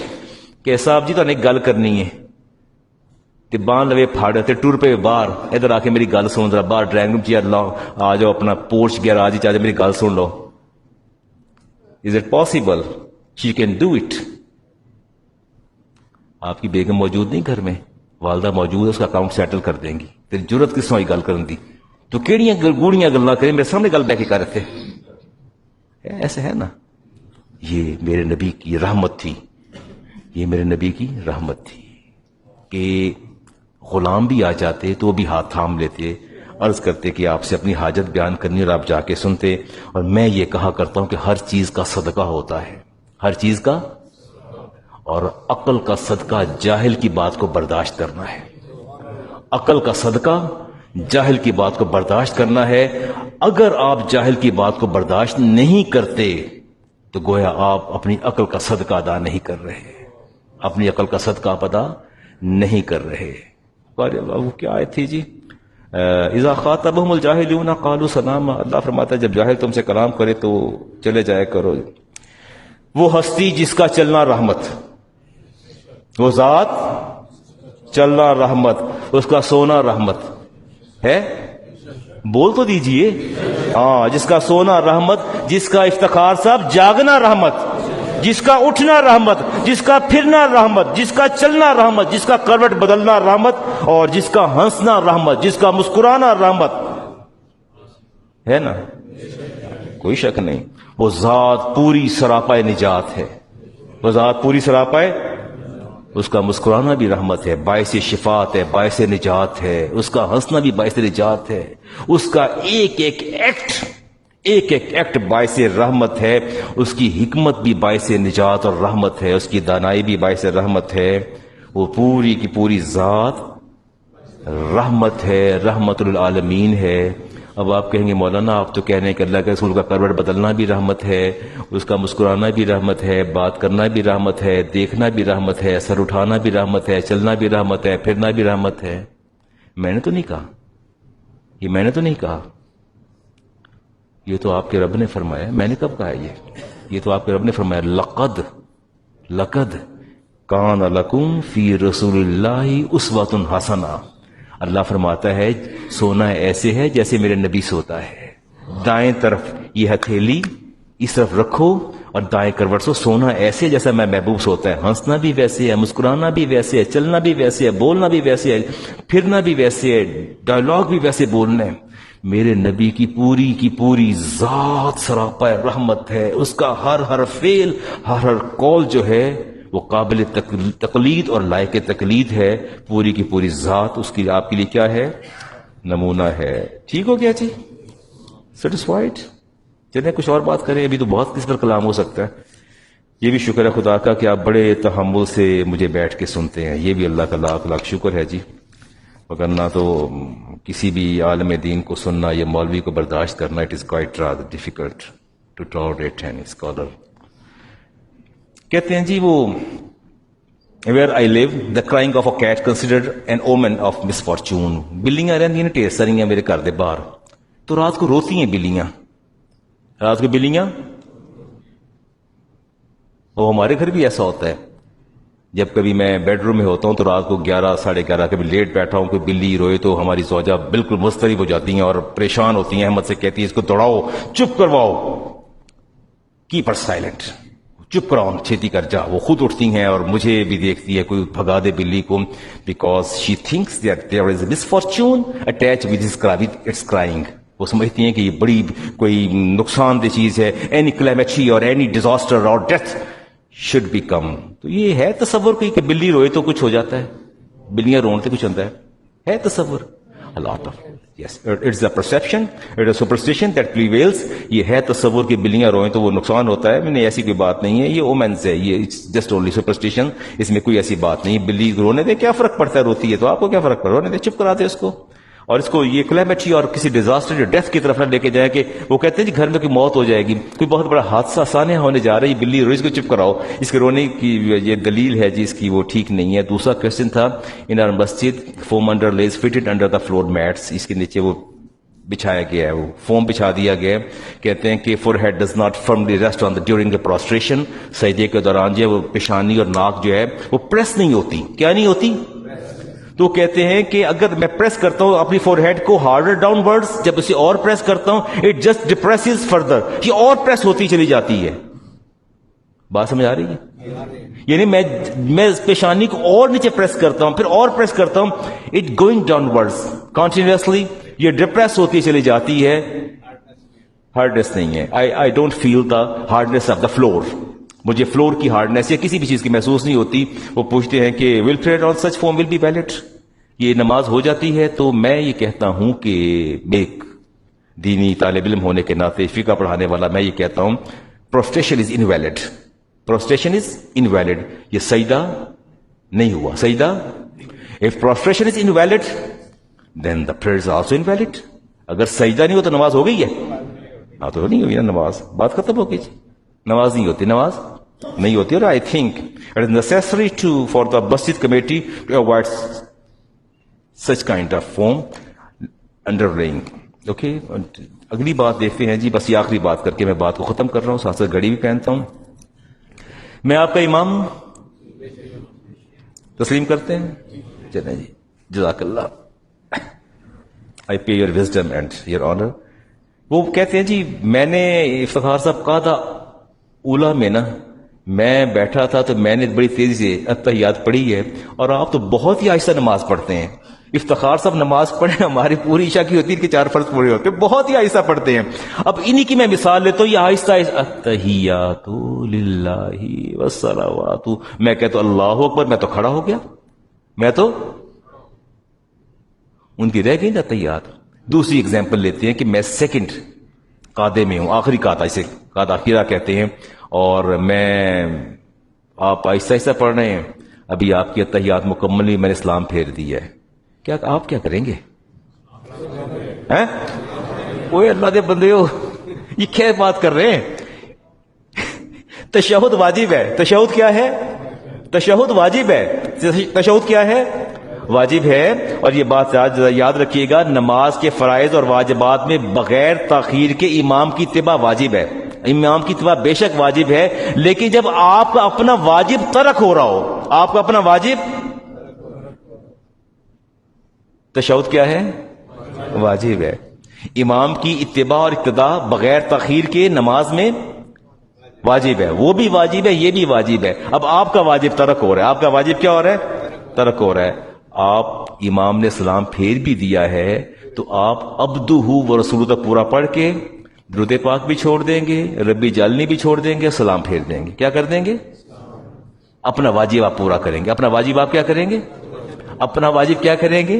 کہ صاحب جی تو ایک گل کرنی ہے, تے بان لوے پھاڑ تے ٹور پہ باہر, ادھر آ کے میری گل سن, ذرا باہر ڈرائنگ روم چیئر لاؤ, آ جاؤ اپنا پورچ گیراج چ آ جاؤ, میری گل سن لو. Is it possible? She can do it. آپ کی بیگم موجود نہیں گھر میں, والدہ موجود ہے, اس کا اکاؤنٹ سیٹل کر دیں گی. تیری ضرورت کس ہوئی گل کرن دی, تو کیڑیاں گوڑیاں گلاں کریں, میرے سامنے گل بہ کے کر رہے تھے. ایسے ہے نا, یہ میرے نبی کی رحمت تھی, یہ میرے نبی کی رحمت تھی کہ غلام بھی آ جاتے تو وہ بھی ہاتھ تھام لیتے, عرض کرتے کہ آپ سے اپنی حاجت بیان کرنی, اور آپ جا کے سنتے. اور میں یہ کہا کرتا ہوں کہ ہر چیز کا صدقہ ہوتا ہے, ہر چیز کا, اور عقل کا صدقہ جاہل کی بات کو برداشت کرنا ہے. عقل کا صدقہ جاہل کی بات کو برداشت کرنا ہے. اگر آپ جاہل کی بات کو برداشت نہیں کرتے تو گویا آپ اپنی عقل کا صدقہ ادا نہیں کر رہے, اپنی عقل کا صدقہ آپ ادا نہیں کر رہے. وہ کیا آیت تھی جی, اذا خاطبهم الجاہلون قالوا سلاما. اللہ فرماتا ہے جب جاہل تم سے کلام کرے تو چلے جایا کرو. وہ ہستی جس کا چلنا رحمت, وہ ذات چلنا رحمت, اس کا سونا رحمت ہے. بول تو دیجئے. ہاں، جس کا سونا رحمت، جس کا افتخار صاحب جاگنا رحمت، جس کا اٹھنا رحمت، جس کا پھرنا رحمت، جس کا چلنا رحمت، جس کا کروٹ بدلنا رحمت، اور جس کا ہنسنا رحمت، جس کا مسکرانا رحمت ہے نا. کوئی شک نہیں، وہ ذات پوری سراپائے نجات ہے. وہ ذات پوری سراپائے، اس کا مسکرانا بھی رحمت ہے، باعث شفاعت ہے، باعث نجات ہے. اس کا ہنسنا بھی باعث نجات ہے. اس کا ایک ایک ایکٹ باعث رحمت ہے. اس کی حکمت بھی باعث نجات اور رحمت ہے. اس کی دانائی بھی باعث رحمت ہے. وہ پوری کی پوری ذات رحمت ہے، رحمت للعالمین ہے. اب آپ کہیں گے مولانا آپ تو کہہ رہے ہیں کہ اللہ کے رسول کا کروٹ بدلنا بھی رحمت ہے، اس کا مسکرانا بھی رحمت ہے، بات کرنا بھی رحمت ہے، دیکھنا بھی رحمت ہے، سر اٹھانا بھی رحمت ہے، چلنا بھی رحمت ہے، پھرنا بھی رحمت ہے. میں نے تو نہیں کہا، یہ میں نے تو نہیں کہا، یہ تو آپ کے رب نے فرمایا. میں نے کب کہا یہ تو آپ کے رب نے فرمایا. لقد کان لکم فی رسول اللہ اسوۃ حسنہ. اللہ فرماتا ہے سونا ایسے ہے جیسے میرے نبی سوتا ہے. دائیں طرف یہ ہتھیلی اس طرف رکھو اور دائیں کروٹ سو. سونا ایسے جیسا میں محبوب سوتا ہے. ہنسنا بھی ویسے ہے، مسکرانا بھی ویسے ہے، چلنا بھی ویسے ہے، بولنا بھی ویسے ہے، پھرنا بھی ویسے ہے، ڈائلاگ بھی ویسے بولنا ہے. میرے نبی کی پوری ذات سراپا رحمت ہے. اس کا ہر فعل، ہر قول جو ہے وہ قابل تقلید اور لائق تقلید ہے. پوری کی پوری ذات اس کی آپ کے لیے کیا ہے؟ نمونہ ہے. ٹھیک ہو گیا جی؟ سیٹسفائیڈ؟ چلیں کچھ اور بات کریں. ابھی تو بہت کس پر کلام ہو سکتا ہے. یہ بھی شکر ہے خدا کا کہ آپ بڑے تحمل سے مجھے بیٹھ کے سنتے ہیں. یہ بھی اللہ کا لاکھ لاکھ شکر ہے جی. وگرنہ تو کسی بھی عالم دین کو سننا یا مولوی کو برداشت کرنا it is quite rather difficult to tolerate any scholar. کہتے ہیں جی وہ where I live the crying of a cat considered an omen of misfortune. بلیاں رہتی ہیں ٹھیر سریاں میرے گھر دے باہر، تو رات کو روتی ہیں بلیاں. رات کو بلیاں، وہ ہمارے گھر بھی ایسا ہوتا ہے. جب کبھی میں بیڈ روم میں ہوتا ہوں تو رات کو 11 ساڑھے 11 کبھی لیٹ بیٹھا ہوں، کوئی بلی روئے تو ہماری زوجہ بالکل مضطرب ہو جاتی ہیں اور پریشان ہوتی ہیں. احمد سے کہتی ہیں اس کو دوڑاؤ، چپ کرواؤ، کیپ ہر سائلنٹ، چپ کراؤ، چھیتی کر جا. وہ خود اٹھتی ہیں اور مجھے بھی دیکھتی ہے کوئی بھگا دے بلی کو، because she thinks that there is a miss fortune attach with its crying. وہ سمجھتی ہیں کہ یہ بڑی کوئی نقصان دہ چیز ہے. اینی کلیمیٹری اور اینی ڈیزاسٹر اور ڈیتھ شڈ بی کم. تو یہ ہے تصور کہ بلی روئے تو کچھ ہو جاتا ہے، بلیاں رون سے کچھ ہوتا ہے تصور. اللہ yes it's a perception, it is superstition that prevails. یہ ہے تصور کہ بلیاں روئیں تو وہ نقصان ہوتا ہے. میں نے ایسی کوئی بات نہیں ہے، یہ اومنز ہے، یہ جسٹ اونلی سپرسٹیشن. اس میں کوئی ایسی بات نہیں. بلی رونے دے، کیا فرق پڑتا ہے، روتی ہے تو آپ کو کیا فرق پڑتا ہے، رونے دے، چپ کرا دے اس کو. اور اس کو یہ کلیمیٹری اور کسی ڈیزاسٹر ڈیتھ کی طرف نہ لے کے جائے کہ وہ کہتے ہیں جی گھر میں کوئی موت ہو جائے گی، کوئی بہت بڑا حادثہ سانحہ ہونے جا رہا ہے، بلی روئی، اس کو چپ کراؤ. اس کے رونے کی یہ دلیل ہے جی اس کی، وہ ٹھیک نہیں ہے. دوسرا کوشچن تھا ان آر مسجد foam underlays fitted under the floor mats. اس کے نیچے وہ بچھایا گیا ہے، وہ فوم بچھا دیا گیا ہے. کہتے ہیں کہ forehead does not firmly rest on the during the prostration. سجدے کے دوران جو ہے وہ پیشانی اور ناک جو ہے وہ پریس نہیں ہوتی. کیا نہیں ہوتی؟ تو کہتے ہیں کہ اگر میں پریس کرتا ہوں اپنی فور ہیڈ کو ہارڈر ڈاؤن ورڈز، جب اسے اور پریس کرتا ہوں اٹ جسٹ ڈپریسز فردر، یہ اور پریس ہوتی چلی جاتی ہے. بات سمجھ آ رہی ہے؟ یعنی میں پیشانی کو اور نیچے پریس کرتا ہوں، پھر اور پریس کرتا ہوں، it going downwards continuously, یہ ڈپریس ہوتی چلی جاتی ہے. ہارڈنس نہیں ہے. I don't feel the hardness of the floor. مجھے فلور کی ہارڈنس یا کسی بھی چیز کی محسوس نہیں ہوتی. وہ پوچھتے ہیں کہ will prayer on such foam will be valid. یہ نماز ہو جاتی ہے. تو میں یہ کہتا ہوں کہ ایک دینی طالب علم ہونے کے ناطے، فقہ پڑھانے والا، میں یہ کہتا ہوں پروسٹیشن از انویلڈ. پروسٹیشن از انویلڈ. یہ سجدہ نہیں ہوا. سجدہ if prostration is invalid then the prayer is also invalid. اگر سجدہ نہیں ہو تو نماز ہو گئی ہے؟ ہاں تو نہیں ہوئی نا نماز، بات ختم ہو گئی جی. نماز نہیں ہوتی، نماز نہیں ہوتی. اور I think it is necessary to for the مسجد committee to avoid such kind of foam underlaying. Okay, اگلی بات دیکھتے ہیں جی. بس یہ آخری بات کر کے میں بات کو ختم کر رہا ہوں، ساتھ ساتھ گھڑی بھی پہنتا ہوں. میں آپ کا امام ہوں، تسلیم کرتے ہیں؟ چلیں جی، جزاک اللہ. I pay your wisdom and your honor. وہ کہتے ہیں جی میں نے افتخار صاحب کہا تھا اولا میں نا میں بیٹھا تھا تو میں نے بڑی تیزی سے اتحیات پڑھی ہے اور آپ تو بہت ہی آہستہ نماز پڑھتے ہیں. افتخار صاحب نماز پڑھے ہماری پوری عشاء کی ہوتی ہے کہ 4 فرض پورے ہوتے ہیں, بہت ہی آہستہ پڑھتے ہیں. اب انہی کی میں مثال لیتا ہوں, یہ آہستہ التحیات للہ والصلوات, میں کہتا ہوں اللہ اکبر, میں تو کھڑا ہو گیا, میں تو ان کی رہ گئی نا تحیات. دوسری اگزامپل لیتے ہیں کہ میں سیکنڈ قادے میں ہوں, آخری قادہ, اسے قادہ اخیرہ کہتے ہیں, اور میں آپ آہستہ آہستہ پڑھ رہے ہیں, ابھی آپ کی اتحیات مکمل نہیں, میں نے اسلام پھیر دیا ہے, کیا آپ کیا کریں گے؟ اوے اللہ دے بندے ہو, یہ کیا بات کر رہے ہیں؟ تشہد واجب ہے. تشہد کیا ہے؟ تشہد واجب ہے. تشہد کیا ہے؟ واجب ہے. اور یہ بات یاد رکھیے گا, نماز کے فرائض اور واجبات میں بغیر تاخیر کے امام کی اتباع واجب ہے. امام کی اتباع بے شک واجب ہے, لیکن جب آپ کا اپنا واجب ترک ہو رہا ہو, آپ کا اپنا واجب, تشہد کیا ہے؟ واجب ہے. امام کی اتباع اور اقتداء بغیر تاخیر کے نماز میں واجب ہے, وہ بھی واجب ہے, یہ بھی واجب ہے. اب آپ کا واجب ترک ہو رہا ہے, آپ کا واجب کیا ہو رہا ہے؟ ترک ہو رہا ہے. آپ امام نے سلام پھیر بھی دیا ہے تو آپ عبدہ و رسولہ تک پورا پڑھ کے درود پاک بھی چھوڑ دیں گے, ربی جالنی بھی چھوڑ دیں گے, سلام پھیر دیں گے. کیا کر دیں گے؟ اپنا واجب آپ پورا کریں گے. اپنا واجب آپ کیا کریں گے؟ اپنا واجب کیا کریں گے؟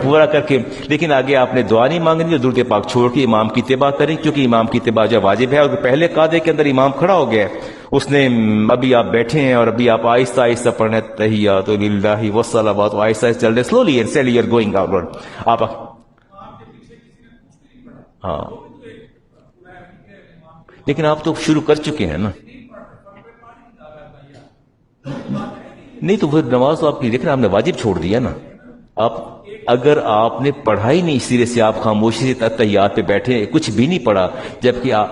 پورا کر کے. لیکن آگے آپ نے دعا نہیں مانگنی, درود پاک چھوڑ کے امام کی اتباع کریں, کیونکہ امام کی اتباع جو واجب ہے. اور پہلے قاعدے کے اندر امام کھڑا ہو گیا, اس نے ابھی آپ بیٹھے ہیں اور ابھی آپ آہستہ آہستہ پڑھنا ہے تحیات للہ والصلوات, آہستہ آہستہ چل رہے, slowly and steady you are going outward. آپ ہاں, لیکن آپ تو شروع کر چکے ہیں نا. نہیں تو وہ نماز تو آپ کی دیکھ رہے, آپ نے واجب چھوڑ دیا نا. آپ اگر آپ نے پڑھائی نہیں سرے سے, آپ خاموشی سے تحیات پہ بیٹھے, کچھ بھی نہیں پڑھا, جبکہ آپ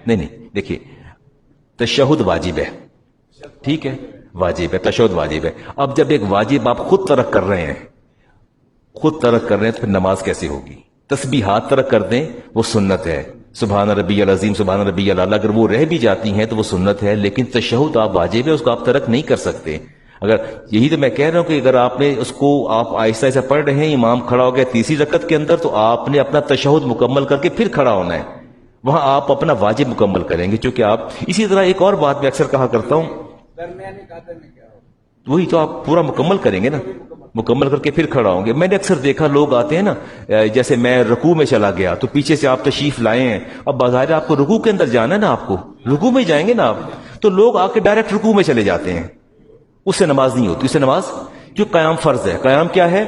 نہیں دیکھیے تشہد واجب ہے, ٹھیک ہے, واجب ہے, تشہد واجب ہے. اب جب ایک واجب آپ خود ترک کر رہے ہیں, خود ترک کر رہے ہیں, تو پھر نماز کیسے ہوگی؟ تسبیحات ترک کر دیں, وہ سنت ہے, سبحان ربی العظیم, سبحان ربی الاعلی, اگر وہ رہ بھی جاتی ہیں تو وہ سنت ہے, لیکن تشہد آپ واجب ہے, اس کو آپ ترک نہیں کر سکتے. اگر یہی تو میں کہہ رہا ہوں کہ اگر آپ نے اس کو آپ آہستہ آہستہ پڑھ رہے ہیں, امام کھڑا ہو گیا تیسری رکعت کے اندر, تو آپ نے اپنا تشہد مکمل کر کے پھر کھڑا ہونا ہے, وہاں آپ اپنا واجب مکمل کریں گے. چونکہ آپ اسی طرح ایک اور بات میں اکثر کہا کرتا ہوں, وہی تو آپ پورا مکمل کریں گے نا, مکمل کر کے پھر کھڑا ہوں گے. میں نے اکثر دیکھا لوگ آتے ہیں نا, جیسے میں رکوع میں چلا گیا تو پیچھے سے آپ تشریف لائے ہیں, اب بظاہر آپ کو رکوع کے اندر جانا ہے نا, آپ کو رکوع میں جائیں گے نا آپ, تو لوگ آ کے ڈائریکٹ رکوع میں چلے جاتے ہیں, اس سے نماز نہیں ہوتی. اس سے نماز, جو قیام فرض ہے, قیام کیا ہے؟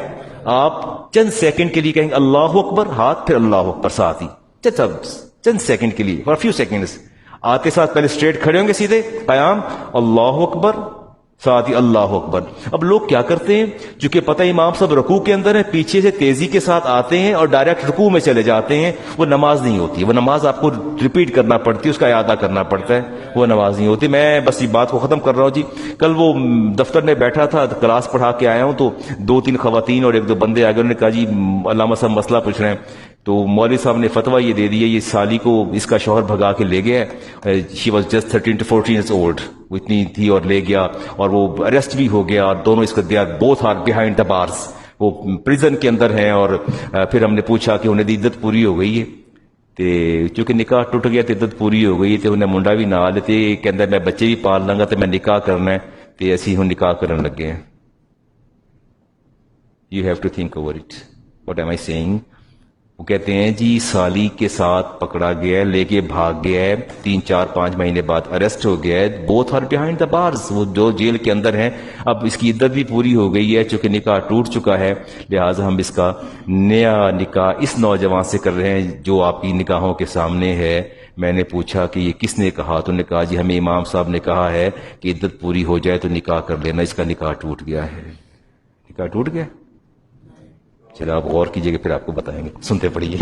آپ چند سیکنڈ کے لیے کہیں گے اللہ اکبر, ہاتھ, پھر اللہ اکبر ساتھ ہی, چند سیکنڈ کے لیے, فار فیو سیکنڈز, آتے ساتھ پہلے اسٹریٹ کھڑے ہوں گے سیدھے, قیام, اللہ اکبر, ساتھ ہی اللہ اکبر. اب لوگ کیا کرتے ہیں, چونکہ پتہ امام صاحب رکوع کے اندر ہے, پیچھے سے تیزی کے ساتھ آتے ہیں اور ڈائریکٹ رکوع میں چلے جاتے ہیں, وہ نماز نہیں ہوتی. وہ نماز آپ کو ریپیٹ کرنا پڑتی ہے, اس کا اعادہ کرنا پڑتا ہے, وہ نماز نہیں ہوتی. میں بس یہ بات کو ختم کر رہا ہوں جی. کل وہ دفتر میں بیٹھا تھا, کلاس پڑھا کے آیا ہوں, تو 2-3 خواتین اور 1-2 بندے آگے, انہوں نے کہا جی علامہ صاحب مسئلہ پوچھ رہے ہیں. تو مولوی صاحب نے فتویٰ یہ دے دیا, یہ سالی کو اس کا شوہر بھگا کے لے گیا, she was just 13 to 14 years old, وہ اتنی تھی, اور لے گیا, اور وہ اریسٹ بھی ہو گیا, اور دونوں اس کا دیا, both are behind the bars, وہ پریزن کے اندر ہیں. اور پھر ہم نے پوچھا کہ انہیں عدت پوری ہو گئی ہے, تے چونکہ نکاح ٹوٹ گیا تو عدت پوری ہو گئی, تے انہیں منڈا بھی نہ لیتے, کہندا میں بچے بھی پال لوں گا, تو میں نکاح کرنا ہے, تے اسی ہوں نکاح کرنے لگے ہیں. You have to think over it, what am I saying. وہ کہتے ہیں جی سالی کے ساتھ پکڑا گیا ہے, لے کے بھاگ گیا ہے, 3-4-5 مہینے بعد اریسٹ ہو گیا ہے, both are behind the bars, وہ جو جیل کے اندر ہیں. اب اس کی عدت بھی پوری ہو گئی ہے, چونکہ نکاح ٹوٹ چکا ہے, لہٰذا ہم اس کا نیا نکاح اس نوجوان سے کر رہے ہیں جو آپ کی نکاحوں کے سامنے ہے. میں نے پوچھا کہ یہ کس نے کہا, تو نے کہا جی ہمیں امام صاحب نے کہا ہے کہ عدت پوری ہو جائے تو نکاح کر لینا, اس کا نکاح ٹوٹ گیا ہے. نکاح ٹوٹ گیا. چلو آپ غور کیجئے گا, پھر آپ کو بتائیں گے, سنتے پڑھیے.